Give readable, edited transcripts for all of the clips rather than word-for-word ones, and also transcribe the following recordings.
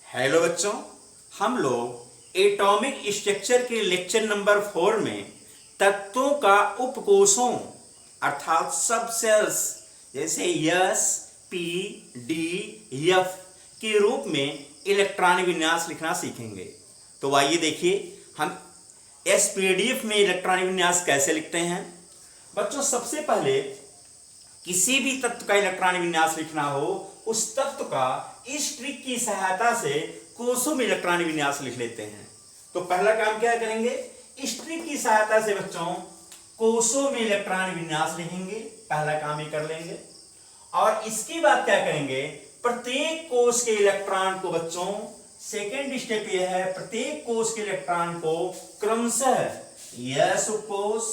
Hello बच्चों, हम लोग एटॉमिक स्ट्रक्चर के लेक्चर नंबर 4 में तत्वों का उपकोषों अर्थात सब सेल्स जैसे एस पी डी एफ के रूप में इलेक्ट्रॉनिक विन्यास लिखना सीखेंगे। तो आइए देखिए हम एसपीडीएफ में इलेक्ट्रॉनिक विन्यास कैसे लिखते हैं। बच्चों, सबसे पहले किसी भी तत्व का इलेक्ट्रॉनिक विन्यास लिखना हो, उस तत्व का इस ट्रिक की सहायता से कोषों में इलेक्ट्रॉनिक विन्यास लिख लेते हैं। तो पहला काम क्या करेंगे, इस ट्रिक की सहायता से बच्चों कोषों में इलेक्ट्रॉनिक विन्यास लिखेंगे। पहला काम ये कर लेंगे और इसके बाद क्या करेंगे, प्रत्येक कोष के इलेक्ट्रॉन को बच्चों सेकेंड स्टेप यह है, प्रत्येक कोष के इलेक्ट्रॉन को क्रमशः एस उपकोष,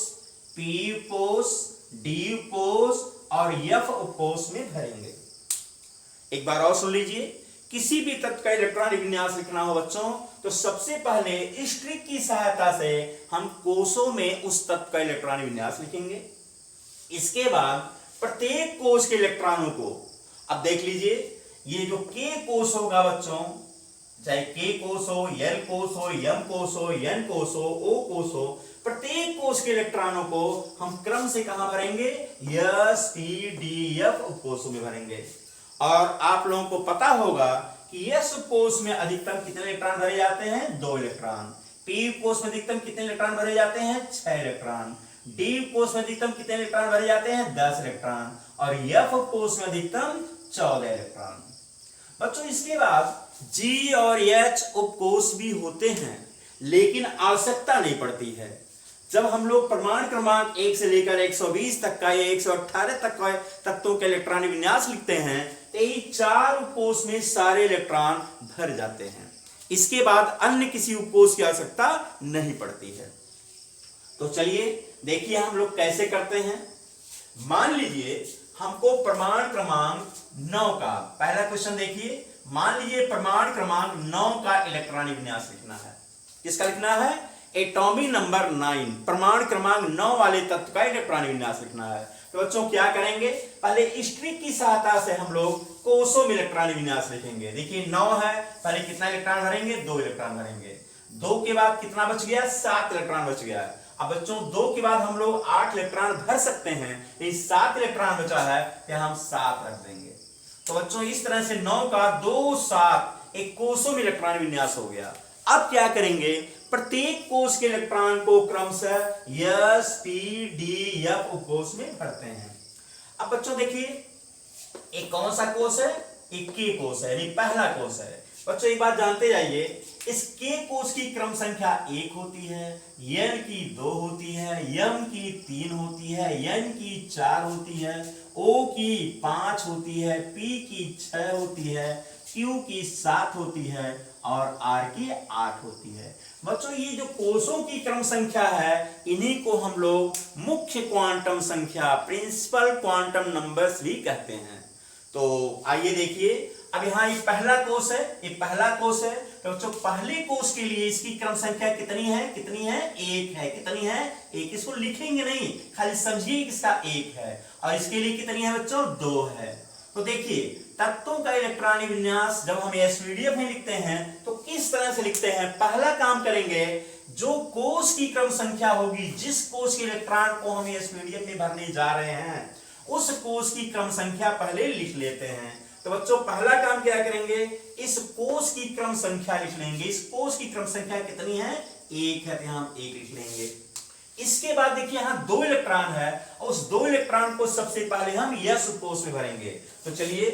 पी उपकोष, डी उपकोष और एफ उपकोष में भरेंगे। एक बार और सुन लीजिए, किसी भी तत्व का इलेक्ट्रॉनिक विन्यास लिखना हो बच्चों तो सबसे पहले इस ट्रिक की सहायता से हम कोषों में उस तत्व का इलेक्ट्रॉनिक विन्यास लिखेंगे। इसके बाद प्रत्येक कोष के इलेक्ट्रॉनों को, अब देख लीजिए, ये जो के कोष होगा बच्चों, चाहे के कोष हो, एल कोष हो, एम कोष हो, एन कोष हो, ओ कोष हो, प्रत्येक कोष के इलेक्ट्रॉनों को हम क्रम से कहां भरेंगे, एस पी डी एफ उपकोषों में भरेंगे। और आप लोगों को पता होगा कि एस उपकोष में अधिकतम कितने इलेक्ट्रॉन भरे जाते हैं, 2 इलेक्ट्रॉन। पी उपकोष में अधिकतम कितने इलेक्ट्रॉन भरे जाते हैं, 6 इलेक्ट्रॉन। डी उपकोष में अधिकतम कितने इलेक्ट्रॉन भरे जाते हैं, 10 इलेक्ट्रॉन। और एफ उपकोष में अधिकतम 14 इलेक्ट्रॉन। बच्चों, इसके बाद जी और एच उपकोष भी होते हैं, लेकिन आवश्यकता नहीं पड़ती है। जब हम लोग परमाणु क्रमांक 1 से लेकर 120 तक का या 118 तक का तत्वों के इलेक्ट्रॉनिक विन्यास लिखते हैं तो ये 4 उपकोष में सारे इलेक्ट्रॉन भर जाते हैं। इसके बाद अन्य किसी उपकोष की आवश्यकता नहीं पड़ती है। तो चलिए देखिए हम लोग कैसे करते हैं। मान लीजिए हमको परमाणु क्रमांक 9 का पहला क्वेश्चन देखिए। मान लीजिए परमाणु क्रमांक 9 का इलेक्ट्रॉनिक विन्यास लिखना है। किसका लिखना है, एटॉमिक नंबर 9, परमाणु क्रमांक 9 वाले तत्व का इलेक्ट्रॉनिक विन्यास लिखना है। तो बच्चों क्या करेंगे, पहले इस ट्रिक की सहायता से हम लोग कोषों में इलेक्ट्रॉनिक विन्यास लिखेंगे। देखिए 9 है, पहले कितना इलेक्ट्रॉन भरेंगे, 2 इलेक्ट्रॉन भरेंगे। 2 के बाद कितना बच गया, 7 इलेक्ट्रॉन बच गया। अब बच्चों 2 के बाद हम लोग 8 इलेक्ट्रॉन भर सकते हैं, ये 7 इलेक्ट्रॉन बचा है, यहाँ हम 7 रख देंगे। तो बच्चों इस तरह से 9 का 2 7 एक कोषों में इलेक्ट्रॉनिक विन्यास हो गया। अब क्या करेंगे, प्रत्येक कोष के इलेक्ट्रॉन को क्रमशः एस पी डी एफ उपकोष में भरते हैं। अब बच्चों देखिए एक कौन सा कोष है, एक के कोष है, ये पहला कोष है। बच्चों एक बात जानते जाइए, इस के कोष की क्रम संख्या 1 होती है, एन की 2 होती है, एम की 3 होती है, एन की 4 होती है, ओ की 5 होती है, पी की 6 होती है, क्यू की 7 होती है और आर की 8 होती है। बच्चों ये जो कोषों की क्रम संख्या है, इन्हीं को हम लोग मुख्य क्वांटम संख्या, प्रिंसिपल क्वांटम नंबर्स भी कहते हैं। तो आइए देखिए, अब यहाँ ये पहला कोष है, ये पहला कोष है। तो बच्चों पहले कोष के लिए इसकी क्रम संख्या कितनी है, कितनी है, 1 है। कितनी है, 1। इसको लिखेंगे नहीं, खाली समझिए इसका 1 है। और इसके लिए कितनी है बच्चों, 2 है। तो देखिए तत्वों का इलेक्ट्रॉनिक विन्यास जब हम एसपीडीएफ में लिखते हैं तो किस तरह से लिखते हैं। पहला काम करेंगे, जो कोष की क्रम संख्या होगी, जिस कोष के इलेक्ट्रॉन को हम एसपीडीएफ में भरने जा रहे हैं, उस कोष की क्रम संख्या पहले लिख लेते हैं। तो बच्चों पहला काम क्या करेंगे, इस कोष की क्रम संख्या लिख लेंगे। इस कोष की क्रम संख्या कितनी है, 1 है, तो यहां हम 1 लिख लेंगे। इसके बाद देखिए यहाँ 2 इलेक्ट्रॉन है, और उस 2 इलेक्ट्रॉन को सबसे पहले हम एस उपकोष में भरेंगे। तो चलिए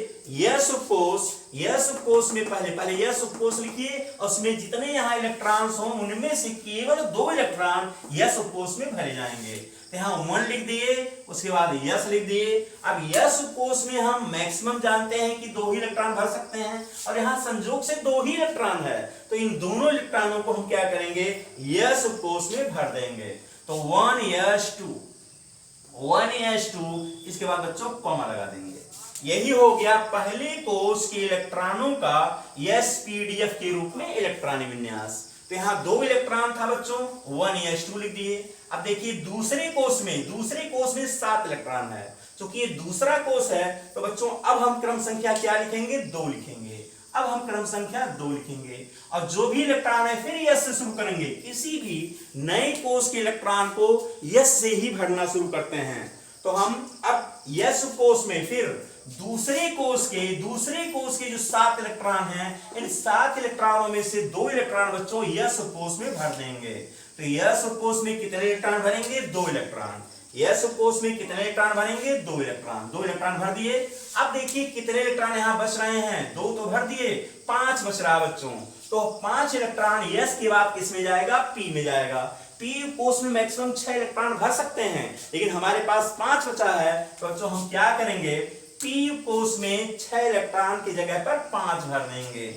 एस उपकोष में पहले एस उपकोष लिखिए, और उसमें जितने यहाँ इलेक्ट्रॉन्स हों उनमें से केवल 2 इलेक्ट्रॉन एस उपकोष में भरे जाएंगे। तो यहाँ 1 लिख दिए, उसके बाद एस लिख दिए। अब एस उपकोष में हम मैक्सिमम जानते हैं कि 2 ही इलेक्ट्रॉन भर सकते हैं, और यहाँ संयोग से 2 ही इलेक्ट्रॉन है, तो इन दोनों इलेक्ट्रॉनों को हम क्या करेंगे, एस उपकोष में भर देंगे। तो 1s2, इसके बाद बच्चों कॉमा लगा देंगे। यही हो गया पहले कोष के इलेक्ट्रॉनों का एसपीडीएफ के रूप में इलेक्ट्रॉनिक विन्यास। तो यहां 2 इलेक्ट्रॉन था बच्चों, 1s2 लिख दिए। अब देखिए दूसरे कोष में 7 इलेक्ट्रॉन है, क्योंकि ये दूसरा कोष है। तो बच्चों अब हम क्रम संख्या क्या लिखेंगे, 2 लिखेंगे। अब हम क्रम संख्या 2 लिखेंगे और जो भी इलेक्ट्रॉन है फिर यस से शुरू करेंगे। किसी भी नए कोष के इलेक्ट्रॉन को यस से ही भरना शुरू करते हैं। तो हम अब यस कोष में फिर दूसरे कोष के जो 7 इलेक्ट्रॉन हैं, इन 7 इलेक्ट्रॉनों में से 2 इलेक्ट्रॉन बच्चों यस कोष में भर देंगे। तो यस कोष में कितने इलेक्ट्रॉन भरेंगे? 2 इलेक्ट्रॉन। यस कोष में कितने इलेक्ट्रॉन भरेंगे? 2 इलेक्ट्रॉन। 2 इलेक्ट्रॉन भर दिए। अब देखिए कितने इलेक्ट्रॉन यहां बच रहे हैं, 2 तो भर दिए, 5 बच रहा बच्चों। तो 5 इलेक्ट्रॉन यस के बाद किस में जाएगा? पी में जाएगा। पी कोष में मैक्सिमम 6 इलेक्ट्रॉन भर सकते हैं, लेकिन हमारे पास 5 बचा है। तो बच्चों हम क्या करेंगे? पी कोष में 6 इलेक्ट्रॉन की जगह पर 5 भर देंगे।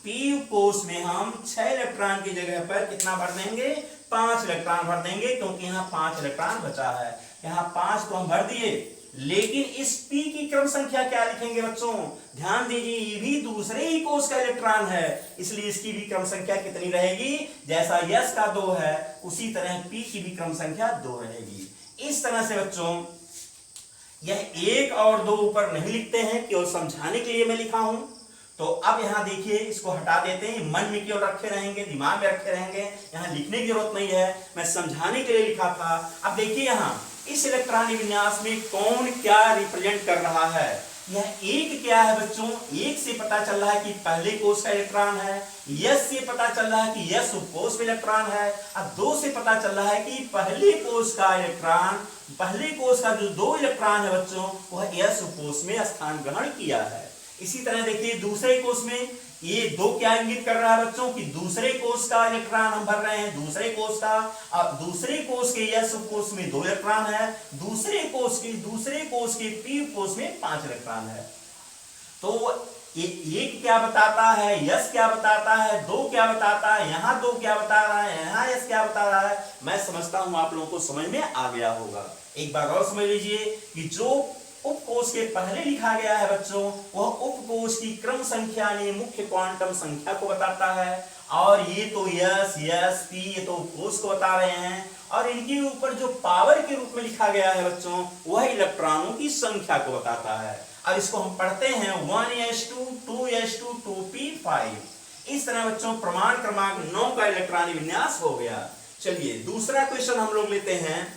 पी कोष में हम 6 इलेक्ट्रॉन की जगह पर कितना भर देंगे? 5 इलेक्ट्रॉन भर देंगे, क्योंकि यहाँ 5 इलेक्ट्रॉन बचा है। यहाँ 5 तो हम भर दिए, लेकिन इस P की क्रम संख्या क्या लिखेंगे बच्चों? ध्यान दीजिए, ये भी दूसरे ही कोष का इलेक्ट्रॉन है, इसलिए इसकी भी क्रम संख्या कितनी रहेगी? जैसा यस का 2 है, उसी तरह P की भी क्रम संख्या 2 रहेगी। इस तरह से बच्चों यह 1 और 2 ऊपर नहीं लिखते हैं, केवल समझाने के लिए मैं लिखा हूं। तो अब यहां देखिए, इसको हटा देते हैं, मन में केवल रखे रहेंगे, दिमाग में रखे रहेंगे, यहां लिखने की जरूरत नहीं है, मैं समझाने के लिए लिखा था। अब देखिए यहां इस इलेक्ट्रॉनिक विन्यास में कौन क्या रिप्रेजेंट कर रहा है। यह 1 क्या है बच्चों? 1 से पता चल रहा है कि पहले कोष का इलेक्ट्रॉन है। यस से पता चल रहा है कि यस उपकोष में इलेक्ट्रॉन है। अब 2 से पता चल रहा है कि पहले कोष का इलेक्ट्रॉन, पहले कोष का जो 2 इलेक्ट्रॉन है बच्चों, वह यस उपकोष में स्थान ग्रहण किया है। इसी तरह देखिए दूसरे कोष में ये 2 क्या इंगित कर रहा है बच्चों कि दूसरे कोष का इलेक्ट्रॉन हम भर रहे हैं, दूसरे कोष का। अब दूसरे कोष के यस कोष में 2 इलेक्ट्रॉन है, दूसरे कोष के पी कोष में 5 इलेक्ट्रॉन है। तो एक क्या बताता है, यस क्या बताता है, 2 क्या बताता है, यहाँ 2 क्या बता रहा है, यहाँ यस क्या बता रहा है। मैं समझता हूं आप लोगों को समझ में आ गया होगा। एक बार और समझ लीजिए कि जो उपकोष के पहले लिखा गया है बच्चों, वह उपकोष की क्रम संख्या ने मुख्य क्वांटम संख्या को बताता है, और ये तो यस पी ये तो उपकोष को बता रहे हैं, और इनके ऊपर जो पावर के रूप में लिखा गया है बच्चों, वह इलेक्ट्रॉनों की संख्या को बताता है। अब इसको हम पढ़ते हैं 1s2 2s2 2p5। इस तरह बच्चों प्रमाण क्रमांक 9 का इलेक्ट्रॉनिक विन्यास हो गया। चलिए दूसरा क्वेश्चन हम लोग लेते हैं।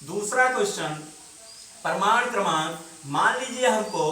दूसरा क्वेश्चन प्रमाण क्रमांक, मान लीजिए हमको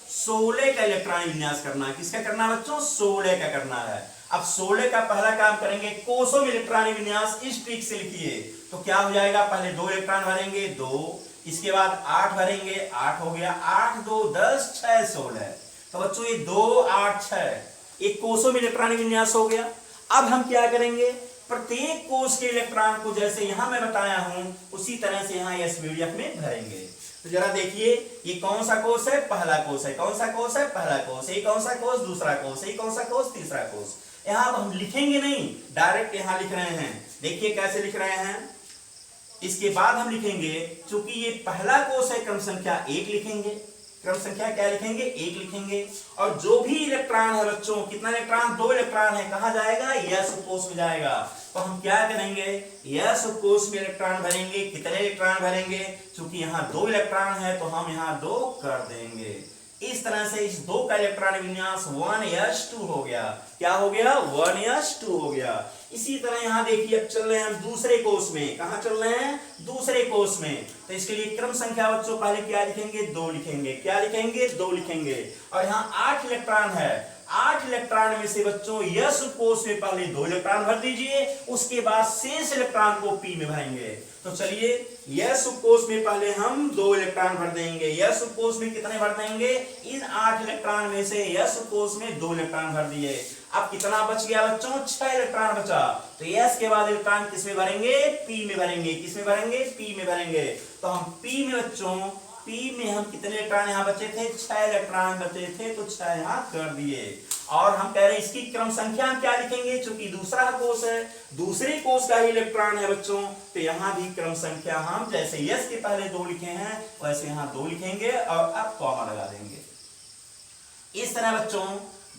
16 का इलेक्ट्रॉनिक विन्यास करना है। किसका करना है बच्चों? 16 का करना है। अब 16 का पहला काम करेंगे, कोषों में इलेक्ट्रॉनिक विन्यास इस ट्रिक से लिखिए। तो क्या हो जाएगा? पहले 2 इलेक्ट्रॉन भरेंगे, 2, इसके बाद 8 भरेंगे, 8 हो गया, 8 2 10 6 16। तो बच्चों ये 2 8 6 एक कोषों में इलेक्ट्रॉनिक विन्यास हो गया। अब हम क्या करेंगे? प्रत्येक कोष के इलेक्ट्रॉन को जैसे यहां मैं बताया हूं, उसी तरह से यहां एस मीडियम में भरेंगे। तो जरा देखिए, ये कौन सा कोष है? पहला कोष है। कौन सा कोष है? पहला कोष। ये कौन सा कोष? दूसरा कोष। ये कौन सा कोष? तीसरा कोष। यहां अब हम लिखेंगे नहीं, डायरेक्ट यहां लिख रहे हैं। देखिए कैसे लिख रहे हैं। इसके बाद हम लिखेंगे, चूंकि ये पहला कोष है, क्रम संख्या 1 लिखेंगे। क्रम संख्या क्या लिखेंगे? 1 लिखेंगे। और जो भी इलेक्ट्रॉन है बच्चों, कितना इलेक्ट्रॉन? 2 इलेक्ट्रॉन है, कहां जाएगा? यस उपकोष में जाएगा। तो हम क्या करेंगे? यस उपकोष में इलेक्ट्रॉन भरेंगे। कितने इलेक्ट्रॉन भरेंगे? चूंकि यहाँ 2 इलेक्ट्रॉन है, तो हम यहाँ 2 कर देंगे। इस तरह से इस 2 का इलेक्ट्रॉनिक विन्यास 1s2 हो गया। क्या हो गया? 1s2 हो गया। इसी तरह यहां देखिए, अब चल रहे हैं हम दूसरे कोष में। कहां चल रहे हैं? दूसरे कोष में। तो इसके लिए क्रम संख्या बच्चों पहले क्या लिखेंगे? 2 लिखेंगे। क्या लिखेंगे? 2 लिखेंगे। और यहाँ 8 इलेक्ट्रॉन है। 8 इलेक्ट्रॉन में से बच्चों यस कोष में पहले 2 इलेक्ट्रॉन भर दीजिए, उसके बाद शेष इलेक्ट्रॉन को पी में भरेंगे। तो चलिए यस कोष में पहले हम 2 इलेक्ट्रॉन भर देंगे। यस कोष में कितने भर देंगे? इन 8 इलेक्ट्रॉन में से यस कोष में 2 इलेक्ट्रॉन भर दिए। अब कितना बच गया बच्चों? 6 इलेक्ट्रॉन बचा। तो यस के बाद इलेक्ट्रॉन किस में भरेंगे? पी में भरेंगे। किस में भरेंगे? पी में भरेंगे। तो हम पी में बच्चों, पी में हम कितने इलेक्ट्रॉन यहाँ बचे थे? 6 इलेक्ट्रॉन बचे थे, तो 6 यहाँ कर दिए। और हम कह रहे हैं इसकी क्रम संख्या हम क्या लिखेंगे? चूंकि दूसरा कोष है, दूसरे कोष का ही इलेक्ट्रॉन है बच्चों, तो यहाँ भी क्रम संख्या हम जैसे यस के पहले 2 लिखे हैं, वैसे यहाँ 2 लिखेंगे और अब कॉमा लगा देंगे। इस तरह बच्चों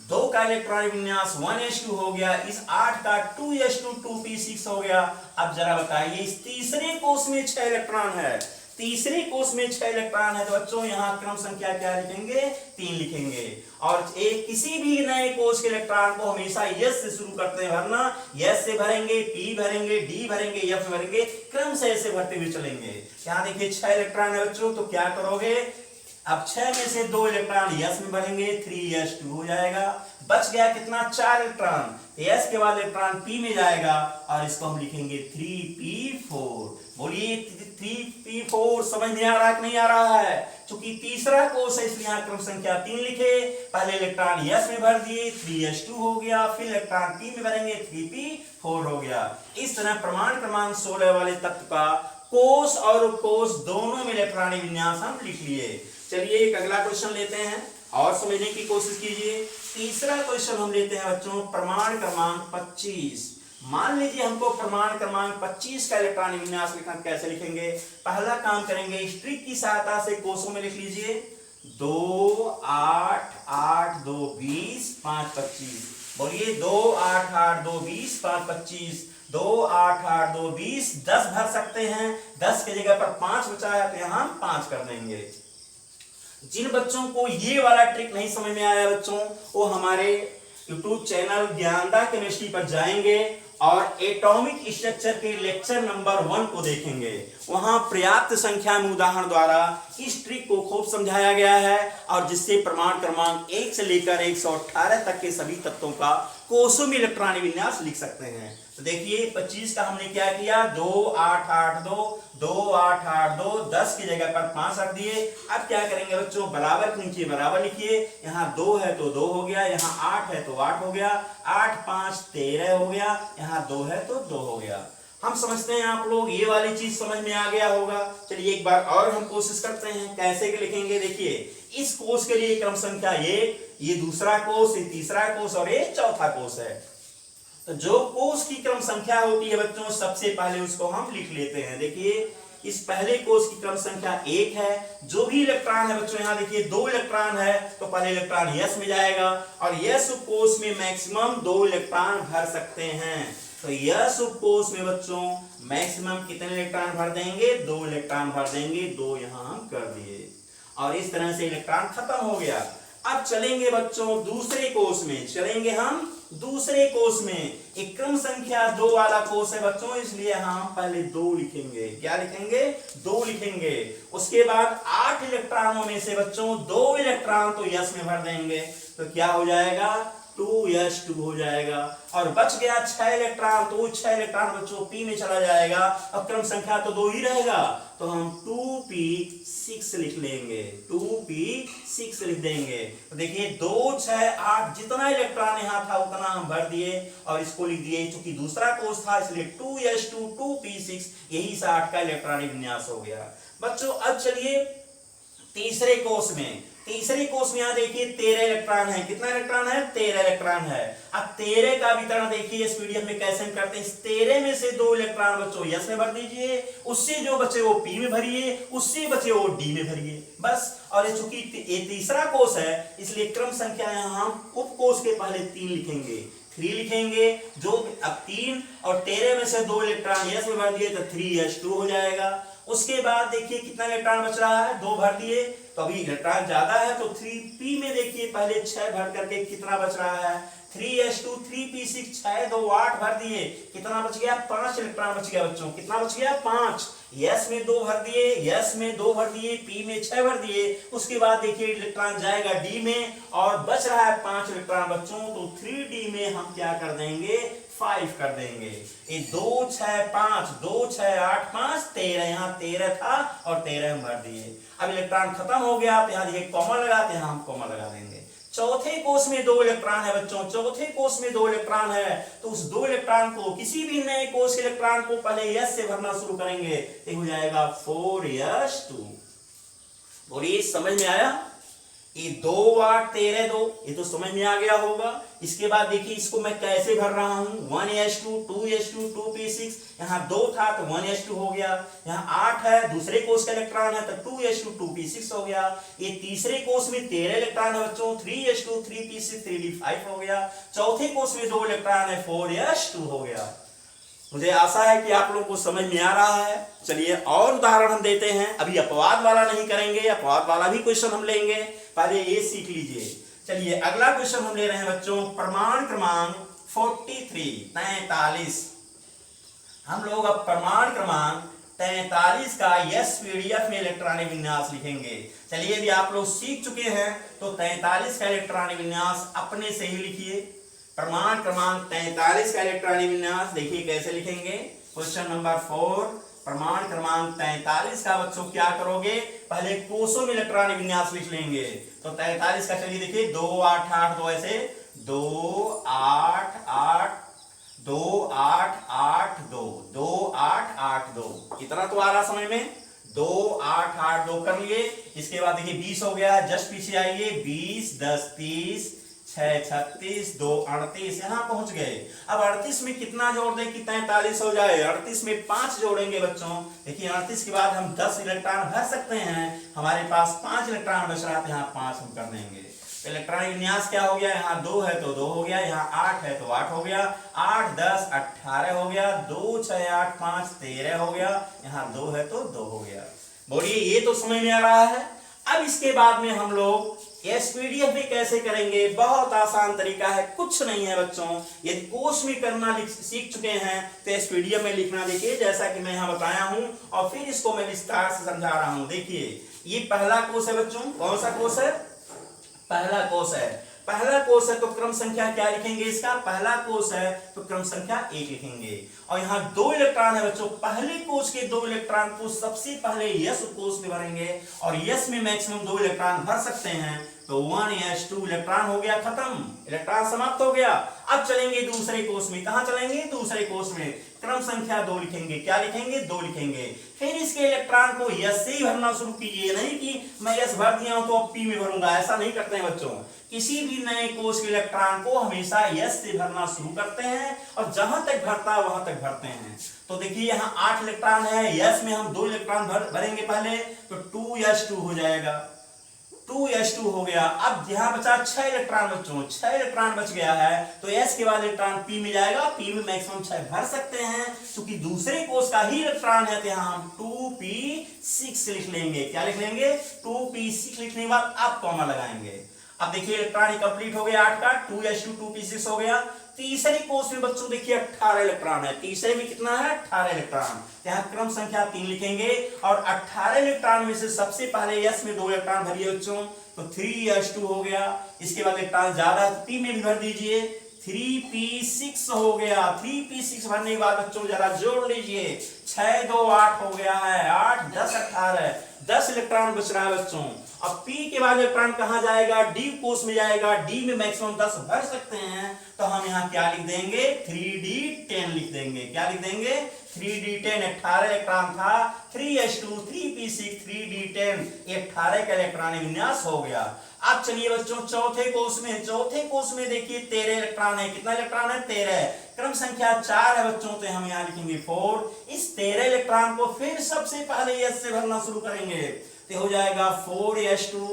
2 का इलेक्ट्रॉनिक विन्यास 1s2 हो गया। इस 8 का 2s2 2p6 हो गया। अब जरा बताइए, इस तीसरे कोष में 6 इलेक्ट्रॉन है। तीसरे कोष में 6 इलेक्ट्रॉन है तो बच्चों यहाँ क्रम संख्या क्या लिखेंगे, 3 लिखेंगे। और एक किसी भी नए कोष के इलेक्ट्रॉन को हमेशा यस से शुरू करते हैं भरना, यस से भरेंगे, पी भरेंगे, डी भरेंगे, एफ भरेंगे, क्रम से ऐसे भरते हुए चलेंगे। यहाँ देखिए 6 इलेक्ट्रॉन है बच्चों, तो क्या करोगे, अब 6 में से 2 इलेक्ट्रॉन यस में भरेंगे, 3s2 हो जाएगा। बच गया कितना, 4 इलेक्ट्रॉन, s के बाद इलेक्ट्रॉन p में जाएगा और इसको हम लिखेंगे 3p4। बोलिए 3p4 समझ में आ रहा है कि नहीं आ रहा है? क्योंकि तीसरा कोष है इसलिए यहाँ क्रम संख्या 3 लिखे, पहले इलेक्ट्रॉन s में भर दिए, 3s2 हो गया, फिर इलेक्ट्रॉन p में भरेंगे, 3p4 हो गया। इस तरह प्रमाण क्रमांक 16 वाले तत्व का कोष और उपकोष दोनों में इलेक्ट्रॉनिक विन्यास हम लिख लिए। चलिए एक अगला क्वेश्चन लेते हैं और समझने की कोशिश कीजिए। तीसरा क्वेश्चन हम लेते हैं बच्चों प्रमाण क्रमांक 25। मान लीजिए हमको प्रमाण क्रमांक 25 का इलेक्ट्रॉनिक विन्यास लिखना, कैसे लिखेंगे? पहला काम करेंगे, इस ट्रिक की सहायता से कोषों में लिख लीजिए 2 8 8 2 20 5 25। बोलिए 2 8 8 2 20 5 25। 2 8 8 2 20 10 भर सकते हैं, 10 की जगह पर 5 बचा है तो यहां 5 कर देंगे। जिन बच्चों को ये वाला ट्रिक नहीं समझ में आया बच्चों, वो हमारे YouTube चैनल ज्ञानदा केमिस्ट्री पर जाएंगे और एटॉमिक स्ट्रक्चर के लेक्चर नंबर 1 को देखेंगे। वहां पर्याप्त संख्या में उदाहरण द्वारा इस ट्रिक को खूब समझाया गया है और जिससे प्रमाण क्रमांक 1 से लेकर 118 तक के सभी तत्वों का कोषों में इलेक्ट्रॉनिक विन्यास लिख सकते हैं। तो देखिए 25 का हमने क्या किया, 2 8 8 2 2 8 8 2 10 की जगह पर 5 रख दिए। अब क्या करेंगे बच्चों, बराबर के नीचे बराबर लिखिए, यहाँ 2 है तो 2 हो गया, यहाँ 8 है तो 8 हो गया, 8 5 13 हो गया, यहाँ 2 है तो 2 हो गया। हम समझते हैं आप लोग ये वाली चीज समझ में आ गया होगा। चलिए एक बार और हम कोशिश करते हैं कैसे के लिखेंगे। देखिए इस कोष के लिए क्रम संख्या 1, ये दूसरा कोष, ये तीसरा कोष और ये चौथा कोष है। तो जो कोष की क्रम संख्या होती है बच्चों, सबसे पहले उसको हम लिख लेते हैं। देखिए इस पहले कोष की क्रम संख्या 1 है, जो भी इलेक्ट्रॉन है बच्चों, यहाँ देखिए 2 इलेक्ट्रॉन है तो पहले इलेक्ट्रॉन s में जाएगा और s उपकोष में मैक्सिमम 2 इलेक्ट्रॉन भर सकते हैं। तो s उपकोष में बच्चों मैक्सिमम कितने इलेक्ट्रॉन भर देंगे, 2 इलेक्ट्रॉन भर देंगे, 2 यहाँ हम कर दिए और इस तरह से इलेक्ट्रॉन खत्म हो गया। अब चलेंगे बच्चों दूसरे कोष में, चलेंगे हम दूसरे कोष में। एक क्रम संख्या 2 वाला कोष है बच्चों, इसलिए हम पहले 2 लिखेंगे। क्या लिखेंगे, 2 लिखेंगे। उसके बाद 8 इलेक्ट्रॉनों में से बच्चों 2 इलेक्ट्रॉन तो s में भर देंगे, तो क्या हो जाएगा, 2s2 हो जाएगा। और बच गया 6 इलेक्ट्रॉन, तो 6 इलेक्ट्रॉन बच्चों p में चला जाएगा। अब क्रम संख्या तो 2 ही रहेगा, तो हम 2p6 लिख लेंगे, 2p6 लिख देंगे। तो देखिए 2 6 8 जितना इलेक्ट्रॉन यहाँ था उतना हम भर दिए और इसको लिख दिए। चूंकि दूसरा कोष था इसलिए 2s2 2p6, यही से 8 का इलेक्ट्रॉनिक विन्यास हो गया। बच्चों अब चलिए तीसरे कोष में। तीसरे कोष में यहाँ देखिए 13 इलेक्ट्रॉन है। कितना इलेक्ट्रॉन है, 13 इलेक्ट्रॉन है। अब 13 का वितरण देखिए इस पीडीएफ में कैसे हम करते हैं। इस 13 में से 2 इलेक्ट्रॉन बच्चों s में भर दीजिए, उससे जो बचे वो p में भरिए, उससे बचे वो d में भरिए, बस। और चूंकि ये तीसरा कोष है इसलिए क्रम संख्या यहाँ हम उपकोष के पहले 3 लिखेंगे, 3 लिखेंगे। जो अब 3 और 13 में से 2 इलेक्ट्रॉन s में भर दिए तो 3s2 हो जाएगा। उसके बाद देखिए कितना इलेक्ट्रॉन बच रहा है, 2 भर दिए, तो अभी इलेक्ट्रॉन ज्यादा है तो 3p में देखिए पहले 6 भर करके कितना बच रहा है, 3s2 3p6 6 2 8 भर दिए, कितना बच गया, 5 इलेक्ट्रॉन बच गया बच्चों। कितना बच गया, 5। s में 2 भर दिए, s में 2 भर दिए, p में 6 भर दिए। उसके बाद देखिए इलेक्ट्रॉन जाएगा d में और बच रहा है 5 इलेक्ट्रॉन बच्चों, तो 3d में हम क्या कर देंगे, 5 कर देंगे। ये 2 6 5 2 6 8 5 13, यहाँ 13 था और 13 हम भर दिए। अब इलेक्ट्रॉन खत्म हो गया तो यहाँ देखिए कॉमा लगाते हैं, हम कॉमा लगा देंगे। चौथे कोष में 2 इलेक्ट्रॉन है बच्चों, चौथे कोष में 2 इलेक्ट्रॉन है तो उस 2 इलेक्ट्रॉन को किसी भी नए कोष के इलेक्ट्रॉन को पहले s से भरना शुरू करेंगे, तो हो जाएगा 4s2। बोलिए समझ में आया? ये 2 8 13 2, ये तो समझ में आ गया होगा। इसके बाद देखिए इसको मैं कैसे भर रहा हूं, 1s2 2s2 2p6, यहाँ 2 था तो 1s2 हो गया, यहाँ 8 है दूसरे कोष का इलेक्ट्रॉन है तो 2s2 2p6 हो गया। ये तीसरे कोष में 13 इलेक्ट्रॉन है बच्चों, 3s2 3p6 3d5 हो गया। चौथे कोष में 2 इलेक्ट्रॉन है, 4s2 हो गया। मुझे आशा है कि आप लोगों को समझ में आ रहा है। चलिए और उदाहरण हम देते हैं। अभी अपवाद वाला नहीं करेंगे, अपवाद वाला भी क्वेश्चन हम लेंगे, पहले ये सीख लीजिए। चलिए अगला क्वेश्चन हम ले रहे हैं बच्चों, प्रमाण क्रमांक 43 हम लोग अब प्रमाण क्रमांक 43 का यस पीडीएफ में इलेक्ट्रॉनिक विन्यास लिखेंगे। चलिए यदि आप लोग सीख चुके हैं तो 43 का इलेक्ट्रॉनिक विन्यास अपने से ही लिखिए। प्रमाण क्रमांक 43 का इलेक्ट्रॉनिक विन्यास देखिए कैसे लिखेंगे। क्वेश्चन नंबर 4 प्रमाण क्रमांक 43 का बच्चों क्या करोगे, पहले कोषों में इलेक्ट्रॉनिक विन्यास लिख लेंगे। तो 43 का चलिए देखिए 2 8 8 2 ऐसे 2 8 8 2 8 8 2 2 8 8 2 इतना तो आ रहा समझ में। 2 8 8 2 कर लिए। इसके बाद देखिए 20 हो गया, जस्ट पीछे आइए 20 10 30 6 36 2 38 यहां पहुंच गए। अब 38 में कितना जोड़ दें कि 43 हो जाए। 38 में 5 जोड़ेंगे बच्चों। देखिए 38 के बाद हम 10 इलेक्ट्रॉन भर सकते हैं, हमारे पास 5 इलेक्ट्रॉन बच रहा है, यहाँ 5 हम कर देंगे। तो इलेक्ट्रॉनिक विन्यास क्या हो गया, यहाँ 2 है तो 2 हो गया, यहाँ 8 है तो 8 हो गया, 8 10 18 हो गया, 2 6 8 5 13 हो गया, यहाँ 2 है तो 2 हो गया। बोलिए ये तो समझ में आ रहा है। अब इसके बाद में हम लोग एसपीडीएफ में कैसे करेंगे, बहुत आसान तरीका है, कुछ नहीं है बच्चों। यदि कोष में करना सीख चुके हैं तो एसपीडीएफ में लिखना देखिए जैसा कि मैं यहाँ बताया हूं, और फिर इसको मैं विस्तार से समझा रहा हूं। देखिए ये पहला कोष है बच्चों। कौन सा कोष है, पहला कोष है। पहला कोष है तो क्रम संख्या क्या लिखेंगे, इसका पहला कोष है तो क्रम संख्या 1 लिखेंगे। और यहाँ 2 इलेक्ट्रॉन है बच्चों, पहले कोष के 2 इलेक्ट्रॉन को सबसे पहले यस कोष में भरेंगे, और यस में मैक्सिमम 2 इलेक्ट्रॉन भर सकते हैं। तो 1s2 इलेक्ट्रॉन हो गया खत्म, इलेक्ट्रॉन समाप्त हो गया। अब चलेंगे दूसरे कोष में। कहां चलेंगे, दूसरे कोष में। क्रम संख्या 2 लिखेंगे। क्या लिखेंगे, 2 लिखेंगे। फिर इसके इलेक्ट्रॉन को यस से ही भरना शुरू कीजिए, नहीं कि मैं यस भर दिया हूं तो अब पी में भरूंगा, ऐसा नहीं करते हैं बच्चों। किसी भी नए कोष के इलेक्ट्रॉन को हमेशा यस से भरना शुरू करते हैं, और जहां तक भरता है वहां तक भरते हैं। तो देखिए यहाँ 8 इलेक्ट्रॉन है, यस में हम 2 इलेक्ट्रॉन भरेंगे पहले, तो 2s2 हो जाएगा, 2s2 हो गया। अब यहाँ बचा 6 इलेक्ट्रॉन बच्चों, 6 इलेक्ट्रॉन बच गया है, तो s के बाद इलेक्ट्रॉन p में जाएगा, p में मैक्सिमम 6 भर सकते हैं, क्योंकि दूसरे कोष का ही इलेक्ट्रॉन है, तो यहाँ हम 2p6 लिख लेंगे। क्या लिख लेंगे, 2p6 लिखने के बाद आप कॉमा लगाएंगे। अब देखिए इलेक्ट्रॉन कंप्लीट हो गया 8 का, 2s2 2p6 हो गया। तीसरे कोष में बच्चों देखिए 18 इलेक्ट्रॉन है, तीसरे में कितना है, 18 इलेक्ट्रॉन। यहाँ क्रम संख्या 3 लिखेंगे, और 18 इलेक्ट्रॉन में से सबसे पहले यस में 2 इलेक्ट्रॉन भरिए बच्चों, तो 3s2 हो गया। इसके बाद इलेक्ट्रॉन ज्यादा p में भी भर दीजिए, 3p6 हो गया। 3p6 भरने के बाद बच्चों जरा जोड़ लीजिए, 6 2 8 हो गया है, 8 10 18 10 इलेक्ट्रॉन बच रहा है बच्चों। अब p के बाद इलेक्ट्रॉन कहां जाएगा, d कोष में जाएगा, d में मैक्सिमम 10 भर सकते हैं, तो हम यहाँ क्या लिख देंगे, 3d10 लिख देंगे। क्या लिख देंगे, 3d10। 18 इलेक्ट्रॉन था, 3s2 3p6 3d10, 18 का इलेक्ट्रॉनिक विन्यास हो गया। अब चलिए बच्चों चौथे कोष में। चौथे कोष में देखिए 13 इलेक्ट्रॉन है। कितना इलेक्ट्रॉन है, 13। क्रम संख्या 4 है बच्चों, तो हम यहाँ लिखेंगे 4। इस 13 इलेक्ट्रॉन को फिर सबसे पहले यस से भरना शुरू करेंगे, तो हो जाएगा 4s2